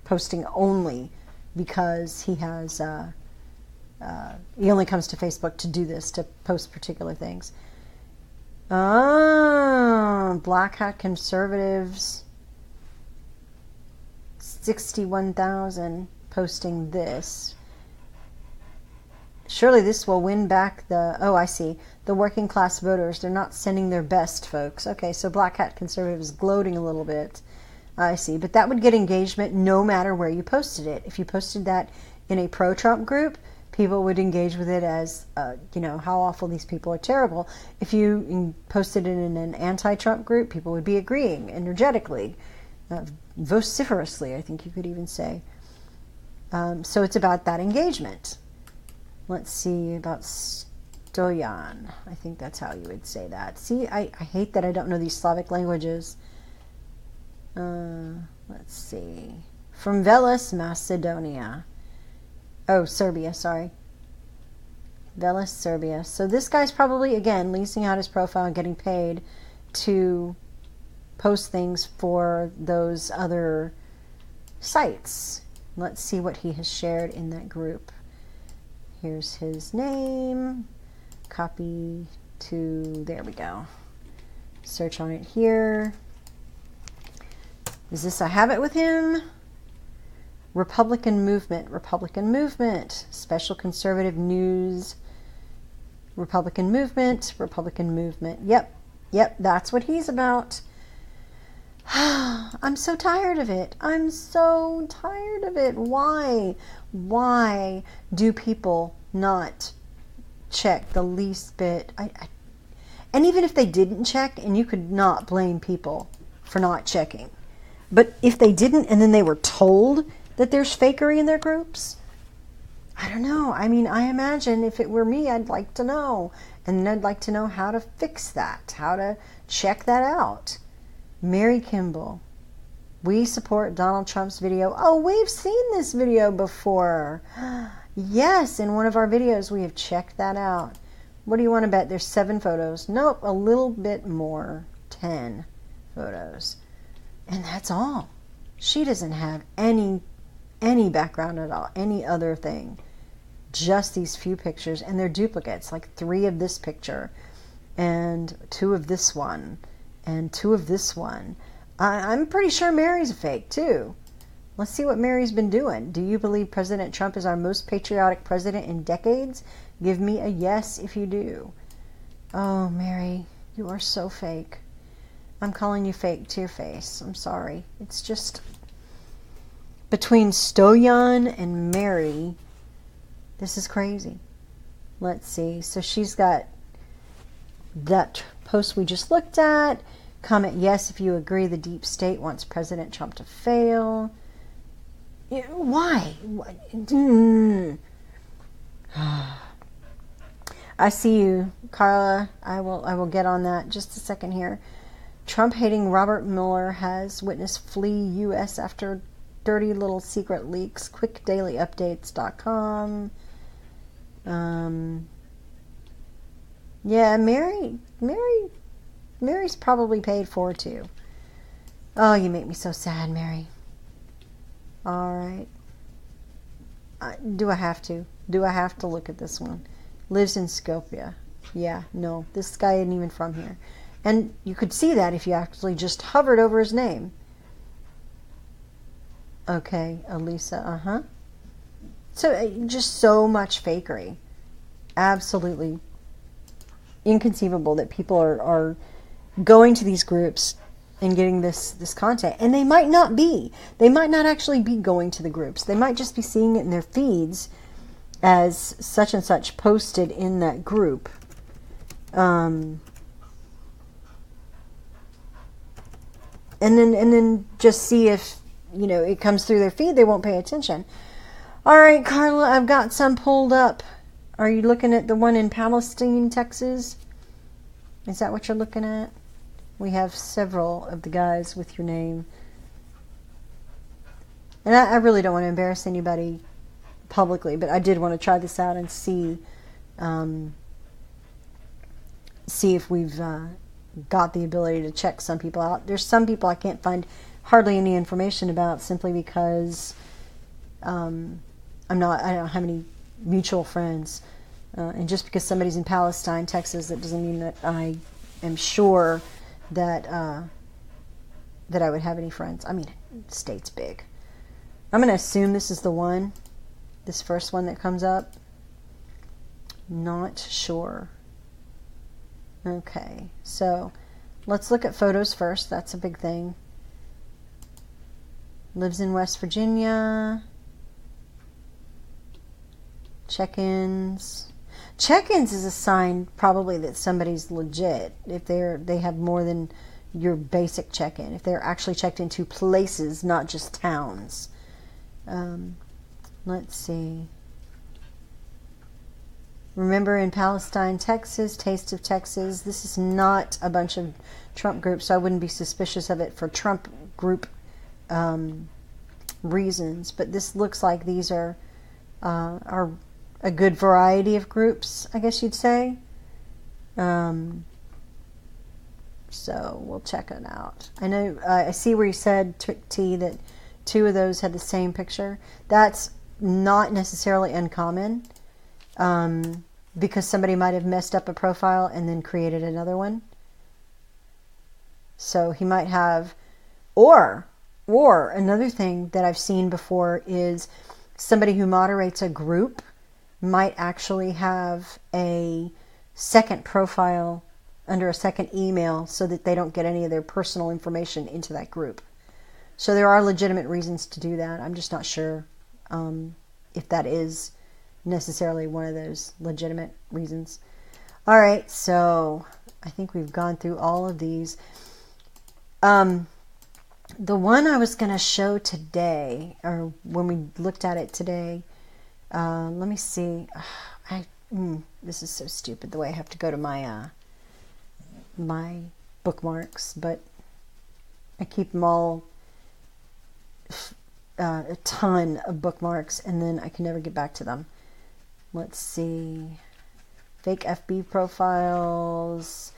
posting only because he has he only comes to Facebook to do this, to post particular things. Black hat conservatives, 61,000 posting this. Surely this will win back the, oh, I see, the working class voters. They're not sending their best, folks. Okay, so black hat conservatives gloating a little bit. I see, but that would get engagement no matter where you posted it. If you posted that in a pro-Trump group, people would engage with it as, how awful these people are terrible. If you posted it in an anti-Trump group, people would be agreeing energetically, vociferously, I think you could even say. So it's about that engagement. Let's see about Stoyan. I think that's how you would say that. See, I hate that I don't know these Slavic languages. Let's see. From Veles, Macedonia. Oh, Serbia, sorry. Veles, Serbia. So this guy's probably, again, leasing out his profile and getting paid to post things for those other sites. Let's see what he has shared in that group. Here's his name. Copy to, there we go. Search on it here. Is this a habit with him? Republican movement, special conservative news, Republican movement. Yep, that's what he's about. I'm so tired of it. Why do people not check the least bit? And even if they didn't check, and you could not blame people for not checking, but if they didn't and then they were told that there's fakery in their groups, I don't know. I mean, I imagine if it were me, I'd like to know. And I'd like to know how to fix that, how to check that out. Mary Kimball, we support Donald Trump's video. Oh, we've seen this video before. Yes, in one of our videos, we have checked that out. What do you want to bet? There's 7 photos. Nope, a little bit more. 10 photos. And that's all. She doesn't have any background at all, any other thing. Just these few pictures, and they're duplicates, like 3 of this picture, and 2 of this one, and 2 of this one. I'm pretty sure Mary's a fake, too. Let's see what Mary's been doing. Do you believe President Trump is our most patriotic president in decades? Give me a yes if you do. Oh, Mary, you are so fake. I'm calling you fake to your face. I'm sorry. It's just, between Stoyan and Mary, this is crazy. Let's see. So she's got that post we just looked at. Comment yes if you agree the deep state wants President Trump to fail. Why? I see you, Carla. I will get on that just a second here. Trump-hating Robert Mueller has witness flee U.S. after dirty little secret leaks. QuickDailyUpdates.com. Yeah, Mary's probably paid for too. Oh, you make me so sad, Mary. All right. Do I have to? Do I have to look at this one? Lives in Skopje. Yeah, no, this guy isn't even from here. And you could see that if you actually just hovered over his name. Okay, Elisa, So, just so much fakery. Absolutely inconceivable that people are going to these groups and getting this content. And they might not be. They might not actually be going to the groups. They might just be seeing it in their feeds as such and such posted in that group. And then just see if, it comes through their feed. They won't pay attention. All right, Carla, I've got some pulled up. Are you looking at the one in Palestine, Texas? Is that what you're looking at? We have several of the guys with your name. And I really don't want to embarrass anybody publicly, but I did want to try this out and see if we've got the ability to check some people out. There's some people I can't find hardly any information about simply because I don't have any mutual friends. And just because somebody's in Palestine, Texas, that doesn't mean that I am sure that that I would have any friends. I mean, the state's big. I'm going to assume this is the one, this first one that comes up. Not sure. Okay, so let's look at photos first. That's a big thing. Lives in West Virginia. Check-ins. Check-ins is a sign probably that somebody's legit if they have more than your basic check-in. If they're actually checked into places, not just towns. Let's see. Remember in Palestine, Texas, Taste of Texas. This is not a bunch of Trump groups, so I wouldn't be suspicious of it for Trump group reasons. But this looks like these are a good variety of groups, I guess you'd say. So we'll check it out. I know I see where you said, T, that 2 of those had the same picture. That's not necessarily uncommon, because somebody might have messed up a profile and then created another one. So he might have, or another thing that I've seen before is somebody who moderates a group might actually have a second profile under a second email so that they don't get any of their personal information into that group. So there are legitimate reasons to do that. I'm just not sure if that is necessarily one of those legitimate reasons. All right, so I think we've gone through all of these. The one I was going to show today, or when we looked at it today, let me see. This is so stupid the way I have to go to my my bookmarks, but I keep them all, a ton of bookmarks, and then I can never get back to them. Let's see. Fake FB profiles.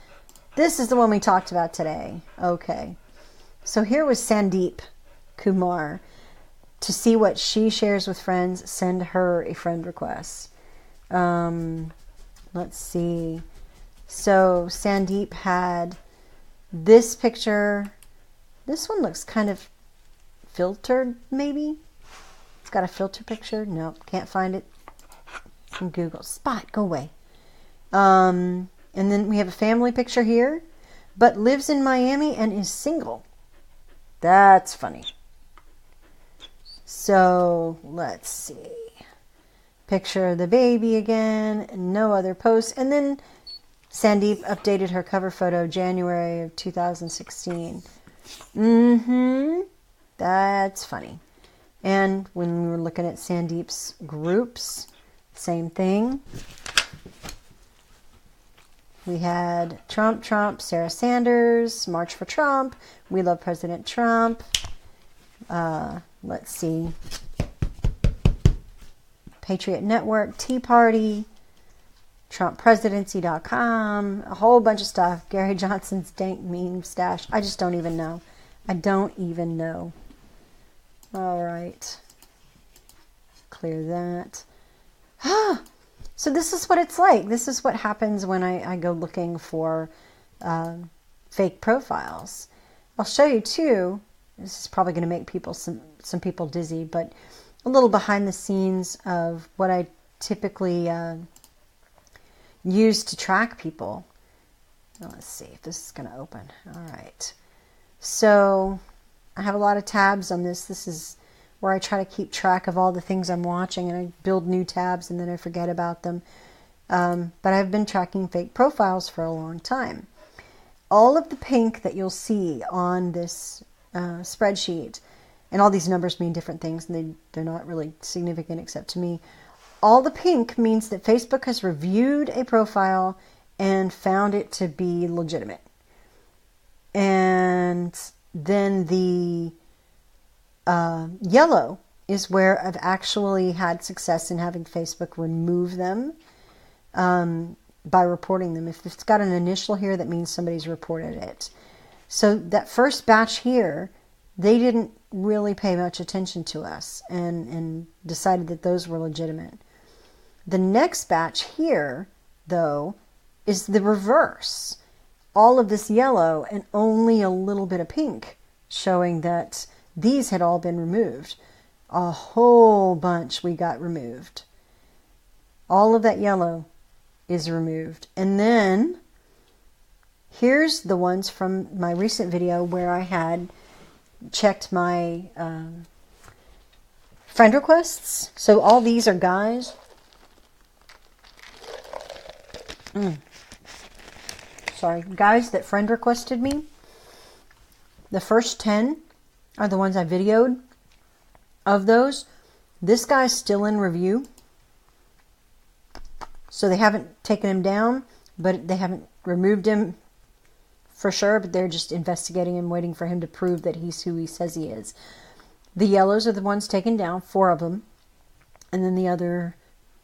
This is the one we talked about today. Okay. So here was Sandeep Kumar. To see what she shares with friends, send her a friend request. Let's see. So Sandeep had this picture. This one looks kind of filtered, maybe. It's got a filter picture. Nope, can't find it from Google. Spot, go away. And then we have a family picture here, but lives in Miami and is single. That's funny. So let's see. Picture of the baby again, no other posts. And then Sandeep updated her cover photo January of 2016. That's funny. And when we were looking at Sandeep's groups, same thing. We had Trump, Sarah Sanders, March for Trump, We Love President Trump. Let's see. Patriot Network, Tea Party, TrumpPresidency.com, a whole bunch of stuff. Gary Johnson's dank meme stash. I just don't even know. I don't even know. All right. Clear that. So this is what it's like. This is what happens when I go looking for fake profiles. I'll show you too. This is probably going to make people some people dizzy, but a little behind the scenes of what I typically use to track people. Now, let's see if this is going to open. All right. So I have a lot of tabs on this. This is where I try to keep track of all the things I'm watching, and I build new tabs and then I forget about them. But I've been tracking fake profiles for a long time. All of the pink that you'll see on this spreadsheet, and all these numbers mean different things, and they're not really significant except to me. All the pink means that Facebook has reviewed a profile and found it to be legitimate. And then the Yellow is where I've actually had success in having Facebook remove them by reporting them. If it's got an initial here, that means somebody's reported it. So that first batch here, they didn't really pay much attention to us and decided that those were legitimate. The next batch here, though, is the reverse. All of this yellow and only a little bit of pink, showing that these had all been removed. A whole bunch we got removed. All of that yellow is removed. And then here's the ones from my recent video where I had checked my friend requests. So all these are guys. Sorry, guys that friend requested me. The first 10 are the ones I videoed. Of those, this guy's still in review. So they haven't taken him down, but they haven't removed him for sure, but they're just investigating him, waiting for him to prove that he's who he says he is. The yellows are the ones taken down, 4 of them. And then the other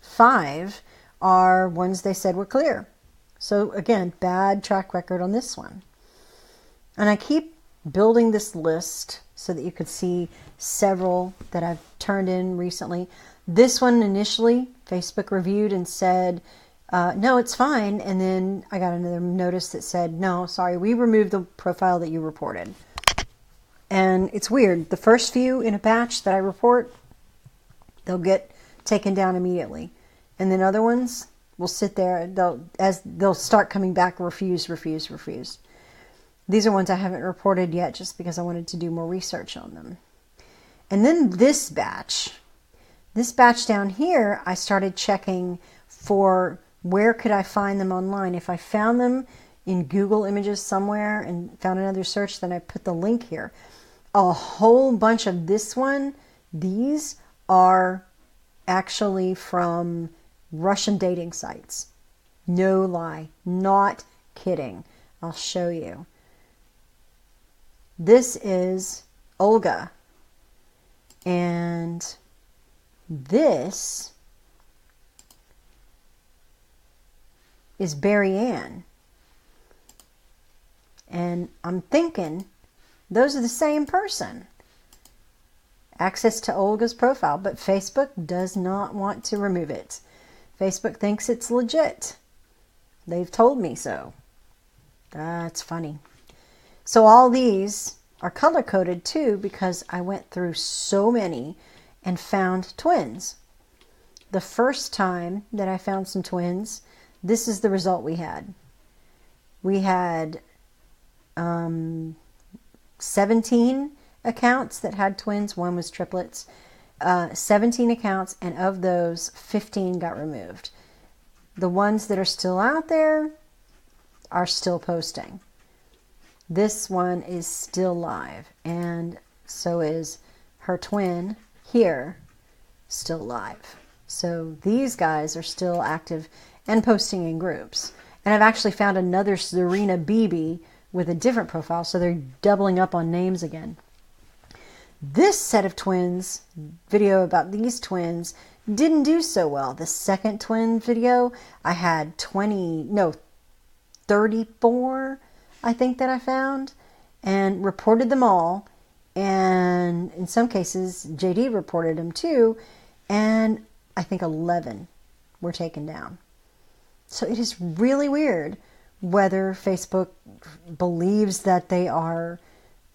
5 are ones they said were clear. So again, bad track record on this one. And I keep building this list so that you could see several that I've turned in recently. This one initially, Facebook reviewed and said, no, it's fine. And then I got another notice that said, no, sorry, we removed the profile that you reported. And it's weird. The first few in a batch that I report, they'll get taken down immediately. And then other ones will sit there. They'll start coming back, refuse. These are ones I haven't reported yet just because I wanted to do more research on them. And then this batch down here, I started checking for where could I find them online. If I found them in Google Images somewhere and found another search, then I put the link here. A whole bunch of this one, these are actually from Russian dating sites. No lie, not kidding. I'll show you. This is Olga. And this is Barry Ann. And I'm thinking those are the same person. Access to Olga's profile, but Facebook does not want to remove it. Facebook thinks it's legit. They've told me so. That's funny. So all these are color-coded too because I went through so many and found twins. The first time that I found some twins, this is the result we had. We had 17 accounts that had twins. One was triplets. 17 accounts, and of those, 15 got removed. The ones that are still out there are still posting. This one is still live, and so is her twin here, still live. So these guys are still active and posting in groups. And I've actually found another Serena BB with a different profile, so they're doubling up on names again. This set of twins, video about these twins, didn't do so well. The second twin video, I had 34, I think, that I found, and reported them all. And in some cases, JD reported them too, and I think 11 were taken down. So it is really weird whether Facebook believes that they are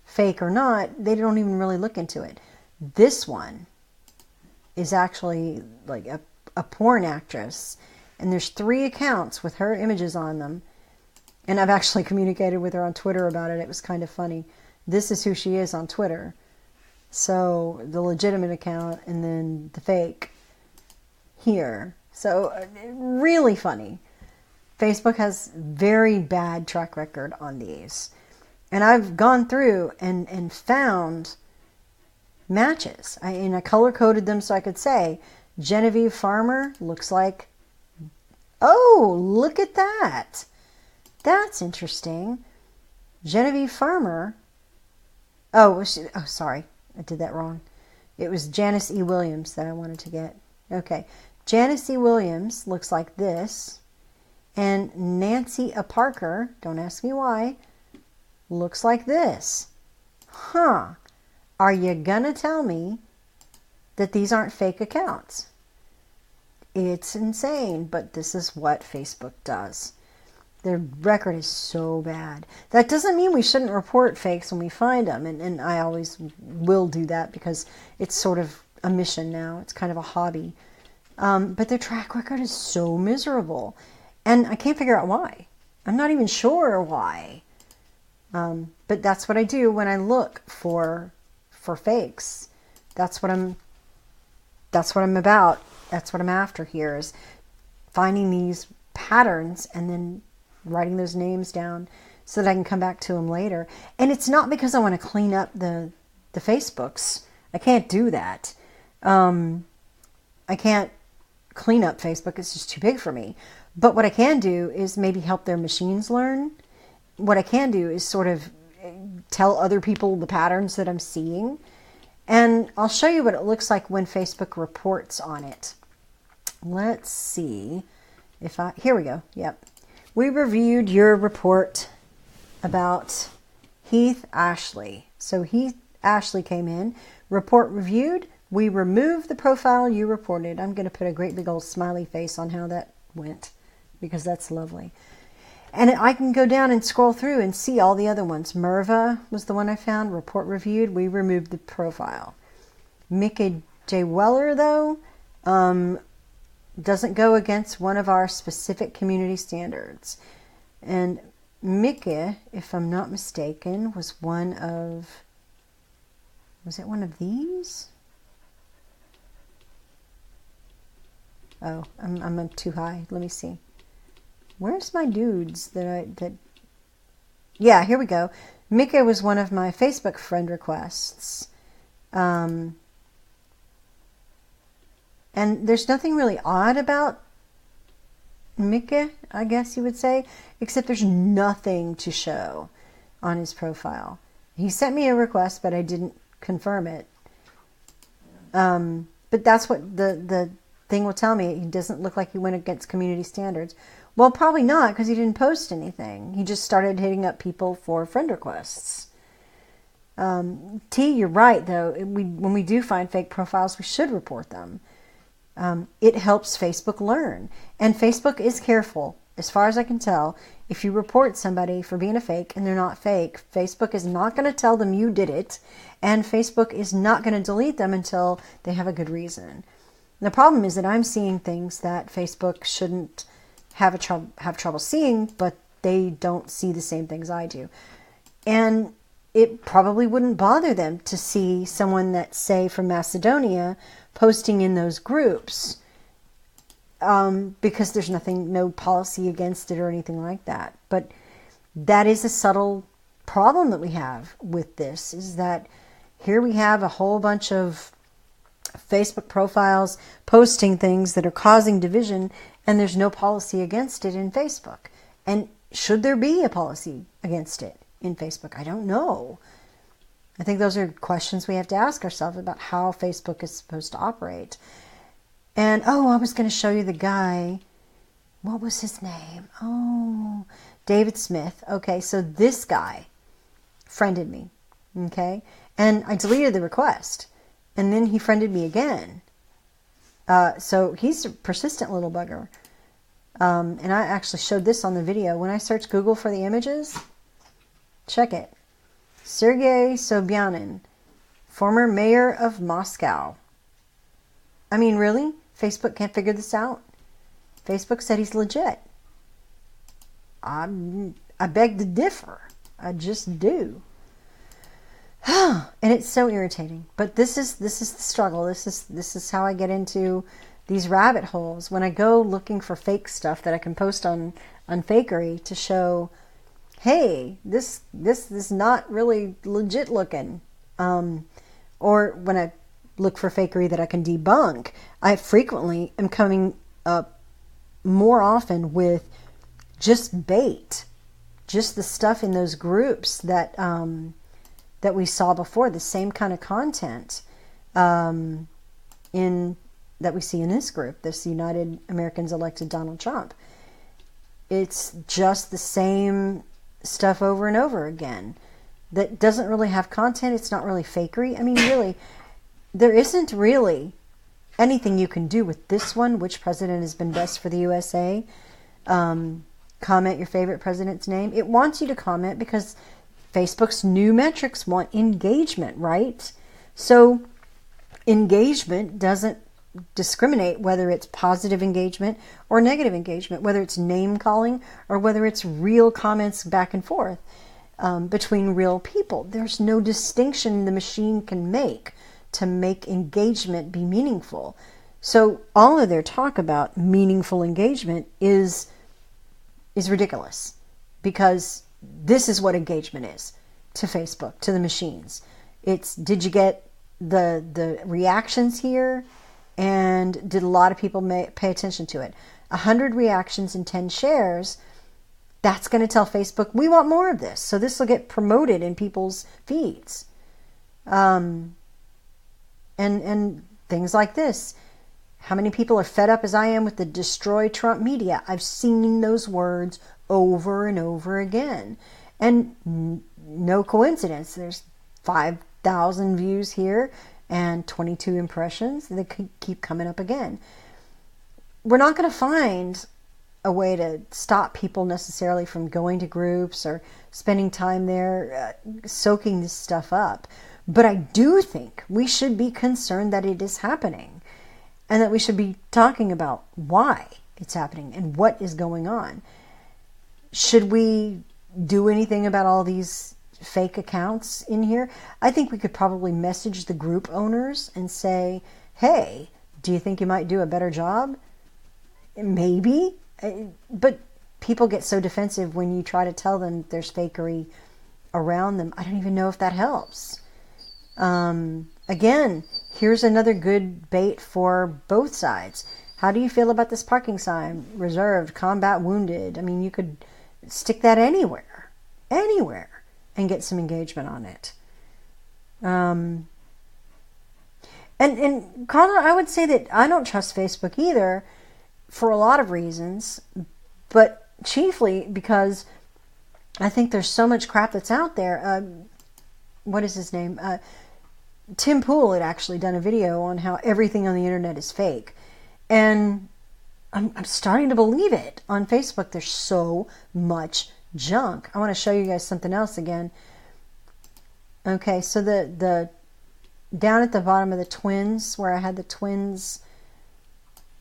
fake or not. They don't even really look into it. This one is actually like a porn actress, and there's 3 accounts with her images on them, and I've actually communicated with her on Twitter about it. It was kind of funny. This is who she is on Twitter. So the legitimate account and then the fake here. So really funny. Facebook has very bad track record on these. And I've gone through and found matches. I color-coded them so I could say, Genevieve Farmer looks like, oh, look at that. That's interesting. Genevieve Farmer, sorry. I did that wrong. It was Janice E. Williams that I wanted to get. Okay. Janice E. Williams looks like this. And Nancy A. Parker, don't ask me why, looks like this. Huh. Are you gonna tell me that these aren't fake accounts? It's insane, but this is what Facebook does. Their record is so bad. That doesn't mean we shouldn't report fakes when we find them, and I always will do that because it's sort of a mission now. It's kind of a hobby. But their track record is so miserable, and I can't figure out why. I'm not even sure why. But that's what I do when I look for fakes. That's what I'm about. That's what I'm after here, is finding these patterns and then writing those names down so that I can come back to them later. And it's not because I want to clean up the Facebooks. I can't do that. I can't clean up Facebook. It's just too big for me. But what I can do is maybe help their machines learn. What I can do is sort of tell other people the patterns that I'm seeing. And I'll show you what it looks like when Facebook reports on it. Let's see if here we go. Yep. We reviewed your report about Heath Ashley. So Heath Ashley came in, report reviewed. We removed the profile you reported. I'm going to put a great big old smiley face on how that went because that's lovely. And I can go down and scroll through and see all the other ones. Merva was the one I found, report reviewed. We removed the profile. Mickey J. Weller, though, doesn't go against one of our specific community standards. And Mickey, if I'm not mistaken, was it one of these? Oh, I'm too high. Let me see. Where's my dudes yeah, here we go. Mickey was one of my Facebook friend requests. And there's nothing really odd about Mickey, I guess you would say, except there's nothing to show on his profile. He sent me a request, but I didn't confirm it. But that's what the thing will tell me. He doesn't look like he went against community standards. Well, probably not, because he didn't post anything. He just started hitting up people for friend requests. T, you're right, though. When we do find fake profiles, we should report them. It helps Facebook learn. And Facebook is careful. As far as I can tell, if you report somebody for being a fake and they're not fake, Facebook is not going to tell them you did it, and Facebook is not going to delete them until they have a good reason. The problem is that I'm seeing things that Facebook shouldn't have trouble seeing, but they don't see the same things I do. And it probably wouldn't bother them to see someone that's, say, from Macedonia posting in those groups, because there's no policy against it or anything like that. But that is a subtle problem that we have with this, is that here we have a whole bunch of Facebook profiles posting things that are causing division, and there's no policy against it in Facebook. And should there be a policy against it in Facebook? I don't know. I think those are questions we have to ask ourselves about how Facebook is supposed to operate. And, I was going to show you the guy. What was his name? Oh, David Smith. Okay, so this guy friended me. Okay, and I deleted the request. And then he friended me again. So he's a persistent little bugger. And I actually showed this on the video. When I search Google for the images, check it. Sergei Sobyanin, former mayor of Moscow. I mean, really? Facebook can't figure this out? Facebook said he's legit. I beg to differ. I just do. And it's so irritating. But this is the struggle. This is how I get into these rabbit holes when I go looking for fake stuff that I can post on Unfakery to show, hey, this is not really legit looking. Or when I look for fakery that I can debunk, I frequently am coming up more often with just bait, just the stuff in those groups that that we saw before, the same kind of content that we see in this group, this United Americans Elected Donald Trump. It's just the same stuff over and over again that doesn't really have content. It's not really fakery. I mean, really, there isn't really anything you can do with this one. Which president has been best for the USA? Comment your favorite president's name. It wants you to comment because Facebook's new metrics want engagement, right? So engagement doesn't discriminate whether it's positive engagement or negative engagement, whether it's name calling or whether it's real comments back and forth between real people. There's no distinction the machine can make to make engagement be meaningful. So all of their talk about meaningful engagement is ridiculous, because this is what engagement is to Facebook, to the machines. It's, did you get the reactions here? And did a lot of people pay attention to it? 100 reactions and 10 shares, that's going to tell Facebook, we want more of this. So this will get promoted in people's feeds. And things like this. How many people are fed up as I am with the destroy Trump media? I've seen those words over and over again. And no coincidence. There's 5,000 views here and 22 impressions that keep coming up again. We're not going to find a way to stop people necessarily from going to groups or spending time there soaking this stuff up. But I do think we should be concerned that it is happening, and that we should be talking about why it's happening and what is going on. Should we do anything about all these fake accounts in here? I think we could probably message the group owners and say, hey, do you think you might do a better job? Maybe. But people get so defensive when you try to tell them there's fakery around them. I don't even know if that helps. Again, here's another good bait for both sides. How do you feel about this parking sign? Reserved, combat wounded. I mean, you could stick that anywhere, and get some engagement on it. And Carla, I would say that I don't trust Facebook either for a lot of reasons, but chiefly because I think there's so much crap that's out there. What is his name? Tim Pool had actually done a video on how everything on the internet is fake. And I'm starting to believe it. On Facebook, there's so much junk. I want to show you guys something else again. Okay, so the down at the bottom of the twins, where I had the twins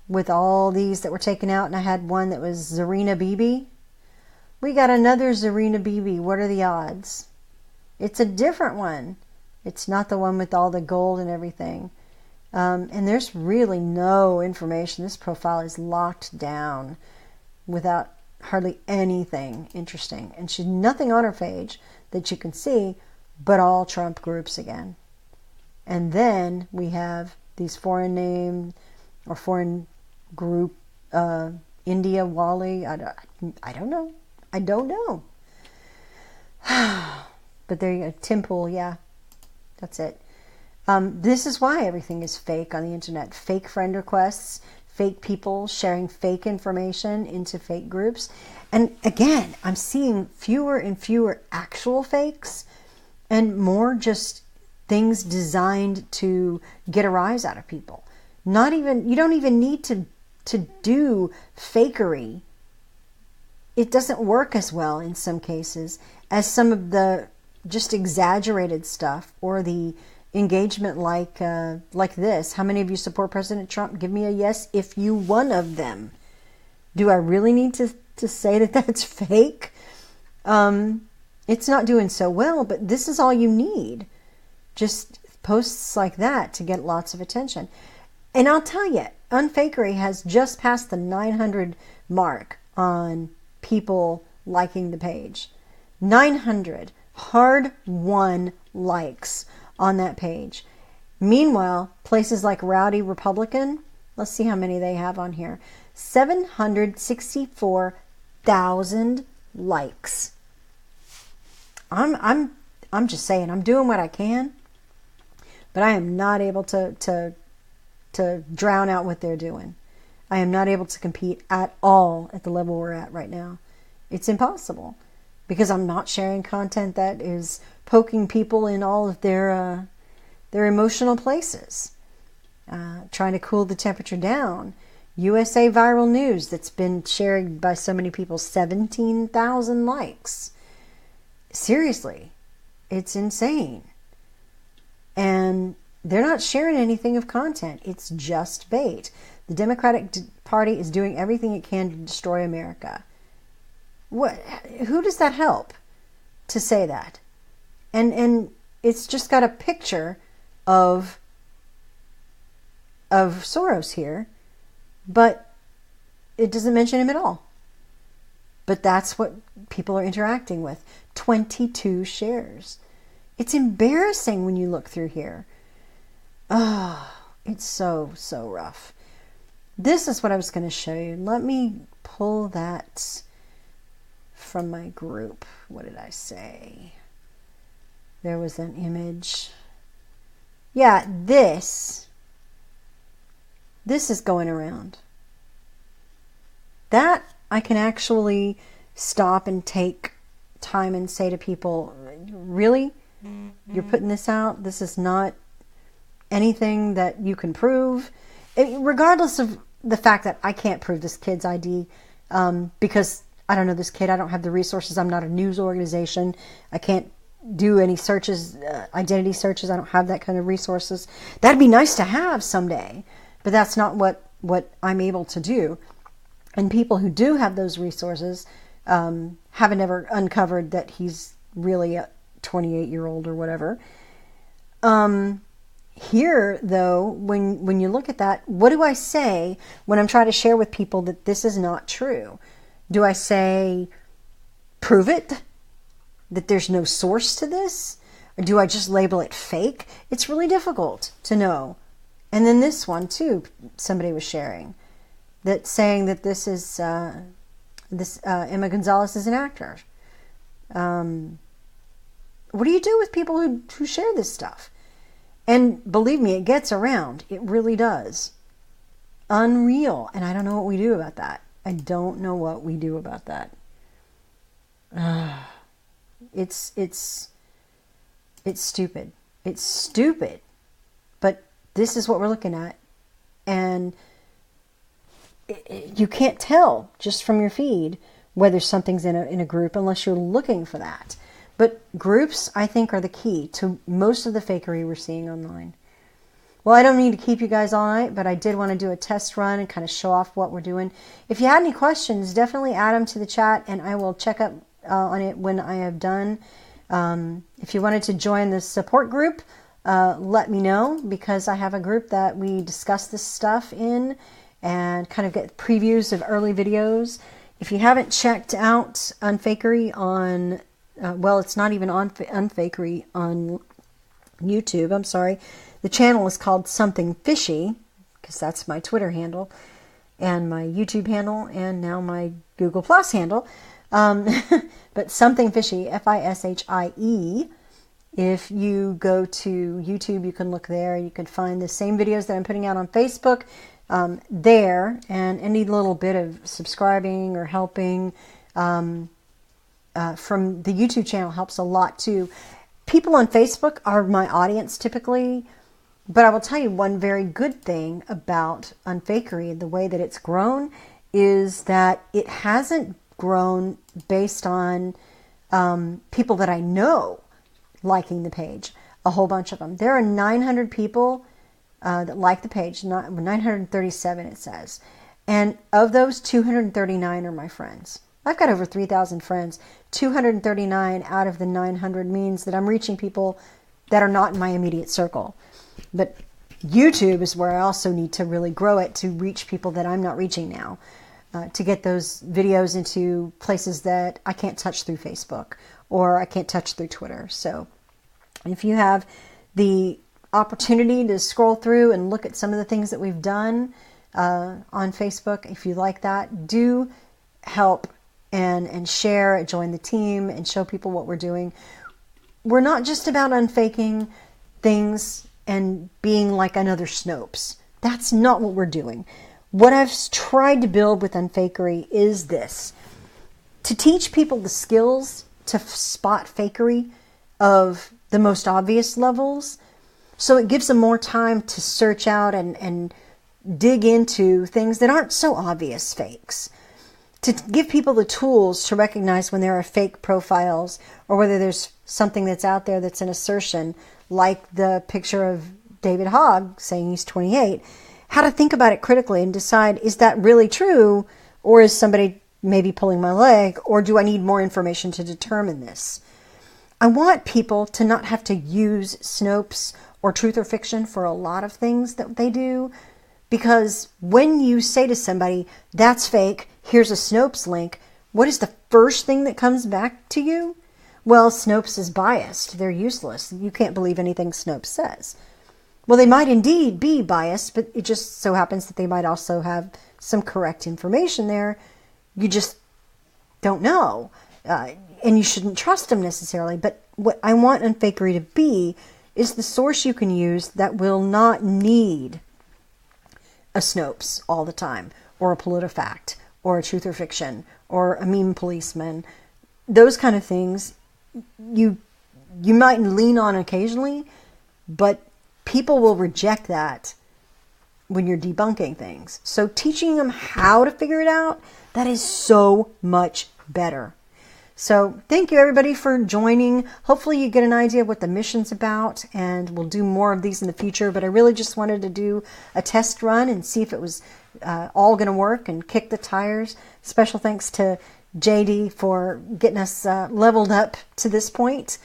with all these that were taken out, and I had one that was Zarina Bibi. We got another Zarina Bibi. What are the odds? It's a different one. It's not the one with all the gold and everything. And there's really no information. This profile is locked down without hardly anything interesting. And she's nothing on her page that you can see, but all Trump groups again. And then we have these foreign name or foreign group, India Wally. I don't know. I don't know. But there you go. Tim Pool, yeah. That's it. This is why everything is fake on the internet. Fake friend requests, fake people sharing fake information into fake groups. And again, I'm seeing fewer and fewer actual fakes and more just things designed to get a rise out of people. You don't even need to do fakery. It doesn't work as well in some cases as some of the just exaggerated stuff or the engagement like this. How many of you support President Trump? Give me a yes if you one of them. Do I really need to say that that's fake? It's not doing so well, but this is all you need. Just posts like that to get lots of attention. And I'll tell you, Unfakery has just passed the 900 mark on people liking the page. 900 hard-won likes on that page. Meanwhile, places like Rowdy Republican, let's see how many they have on here. 764,000 likes. I'm I'm just saying, I'm doing what I can, but I am not able to drown out what they're doing. I am not able to compete at all at the level we're at right now. It's impossible because I'm not sharing content that is poking people in all of their emotional places, trying to cool the temperature down. USA viral news that's been shared by so many people, 17,000 likes. Seriously, it's insane. And they're not sharing anything of content. It's just bait. The Democratic Party is doing everything it can to destroy America. Who does that help to say that? And it's just got a picture of Soros here, but it doesn't mention him at all. But that's what people are interacting with. 22 shares. It's embarrassing when you look through here. Oh, it's so rough. This is what I was going to show you. Let me pull that from my group. What did I say? There was an image. Yeah, this is going around. That I can actually stop and take time and say to people, really? You're putting this out? This is not anything that you can prove? Regardless of the fact that I can't prove this kid's ID, because I don't know this kid. I don't have the resources. I'm not a news organization. I can't do any searches, identity searches. I don't have that kind of resources. That'd be nice to have someday, but that's not what I'm able to do. And people who do have those resources haven't ever uncovered that he's really a 28-year-old or whatever. Here, though, when you look at that, what do I say when I'm trying to share with people that this is not true? Do I say, prove it? That there's no source to this? Or do I just label it fake? It's really difficult to know. And then this one, too, somebody was sharing, that saying that this is, Emma Gonzalez is an actor. What do you do with people who share this stuff? And believe me, it gets around. It really does. Unreal. And I don't know what we do about that. I don't know what we do about that. It's stupid. It's stupid. But this is what we're looking at. And you can't tell just from your feed whether something's in a group unless you're looking for that. But groups, I think, are the key to most of the fakery we're seeing online. Well, I don't need to keep you guys all night, but I did want to do a test run and kind of show off what we're doing. If you had any questions, definitely add them to the chat, and I will check up on it when I have done. If you wanted to join the support group, let me know, because I have a group that we discuss this stuff in and kind of get previews of early videos. If you haven't checked out Unfakery on, well, it's not even on Unfakery on YouTube, I'm sorry. The channel is called Something Fishy, because that's my Twitter handle, and my YouTube handle, and now my Google Plus handle. But Something Fishy, F-I-S-H-I-E. If you go to YouTube, you can look there. You can find the same videos that I'm putting out on Facebook there, and any little bit of subscribing or helping from the YouTube channel helps a lot too. People on Facebook are my audience typically, but I will tell you one very good thing about Unfakery, the way that it's grown, is that it hasn't grown based on people that I know liking the page, a whole bunch of them. There are 900 people that like the page, 937 it says. And of those, 239 are my friends. I've got over 3,000 friends. 239 out of the 900 means that I'm reaching people that are not in my immediate circle. But YouTube is where I also need to really grow it to reach people that I'm not reaching now, to get those videos into places that I can't touch through Facebook or I can't touch through Twitter. So if you have the opportunity to scroll through and look at some of the things that we've done on Facebook, if you like that, do help and share, join the team, and show people what we're doing. we're not just about unfaking things and being like another Snopes. That's not what we're doing. What I've tried to build with Unfakery is this: to teach people the skills to spot fakery of the most obvious levels, so it gives them more time to search out and dig into things that aren't so obvious fakes. To give people the tools to recognize when there are fake profiles, or whether there's something that's out there that's an assertion, like the picture of David Hogg saying he's 28. How to think about it critically and decide, is that really true, or is somebody maybe pulling my leg, or do I need more information to determine this? I want people to not have to use Snopes or Truth or Fiction for a lot of things that they do, because when you say to somebody, that's fake, here's a Snopes link, what is the first thing that comes back to you? Well, Snopes is biased. They're useless. You can't believe anything Snopes says. Well, they might indeed be biased, but it just so happens that they might also have some correct information there. You just don't know. And you shouldn't trust them necessarily. But what I want Unfakery to be is the source you can use that will not need a Snopes all the time, or a PolitiFact, or a Truth or Fiction, or a meme policeman. Those kind of things you might lean on occasionally, but people will reject that when you're debunking things. So teaching them how to figure it out, that is so much better. So thank you everybody for joining. Hopefully you get an idea of what the mission's about, and we'll do more of these in the future. But I really just wanted to do a test run and see if it was all going to work and kick the tires. Special thanks to JD for getting us leveled up to this point.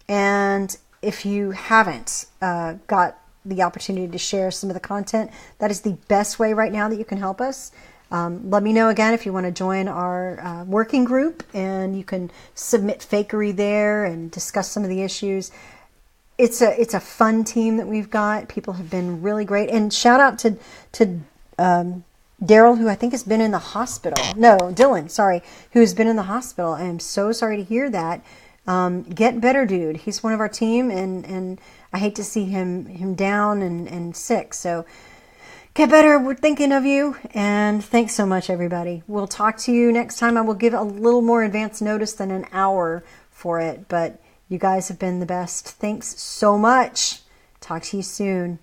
And if you haven't got the opportunity to share some of the content, that is the best way right now that you can help us. Let me know again if you want to join our working group, and you can submit fakery there and discuss some of the issues. It's a fun team that we've got. People have been really great. And shout out to Daryl, who I think has been in the hospital. No, Dylan, sorry, who has been in the hospital. I am so sorry to hear that. Get better, dude. He's one of our team, and I hate to see him down and sick. So get better. We're thinking of you. And thanks so much, everybody. We'll talk to you next time. I will give a little more advance notice than an hour for it, but you guys have been the best. Thanks so much. Talk to you soon.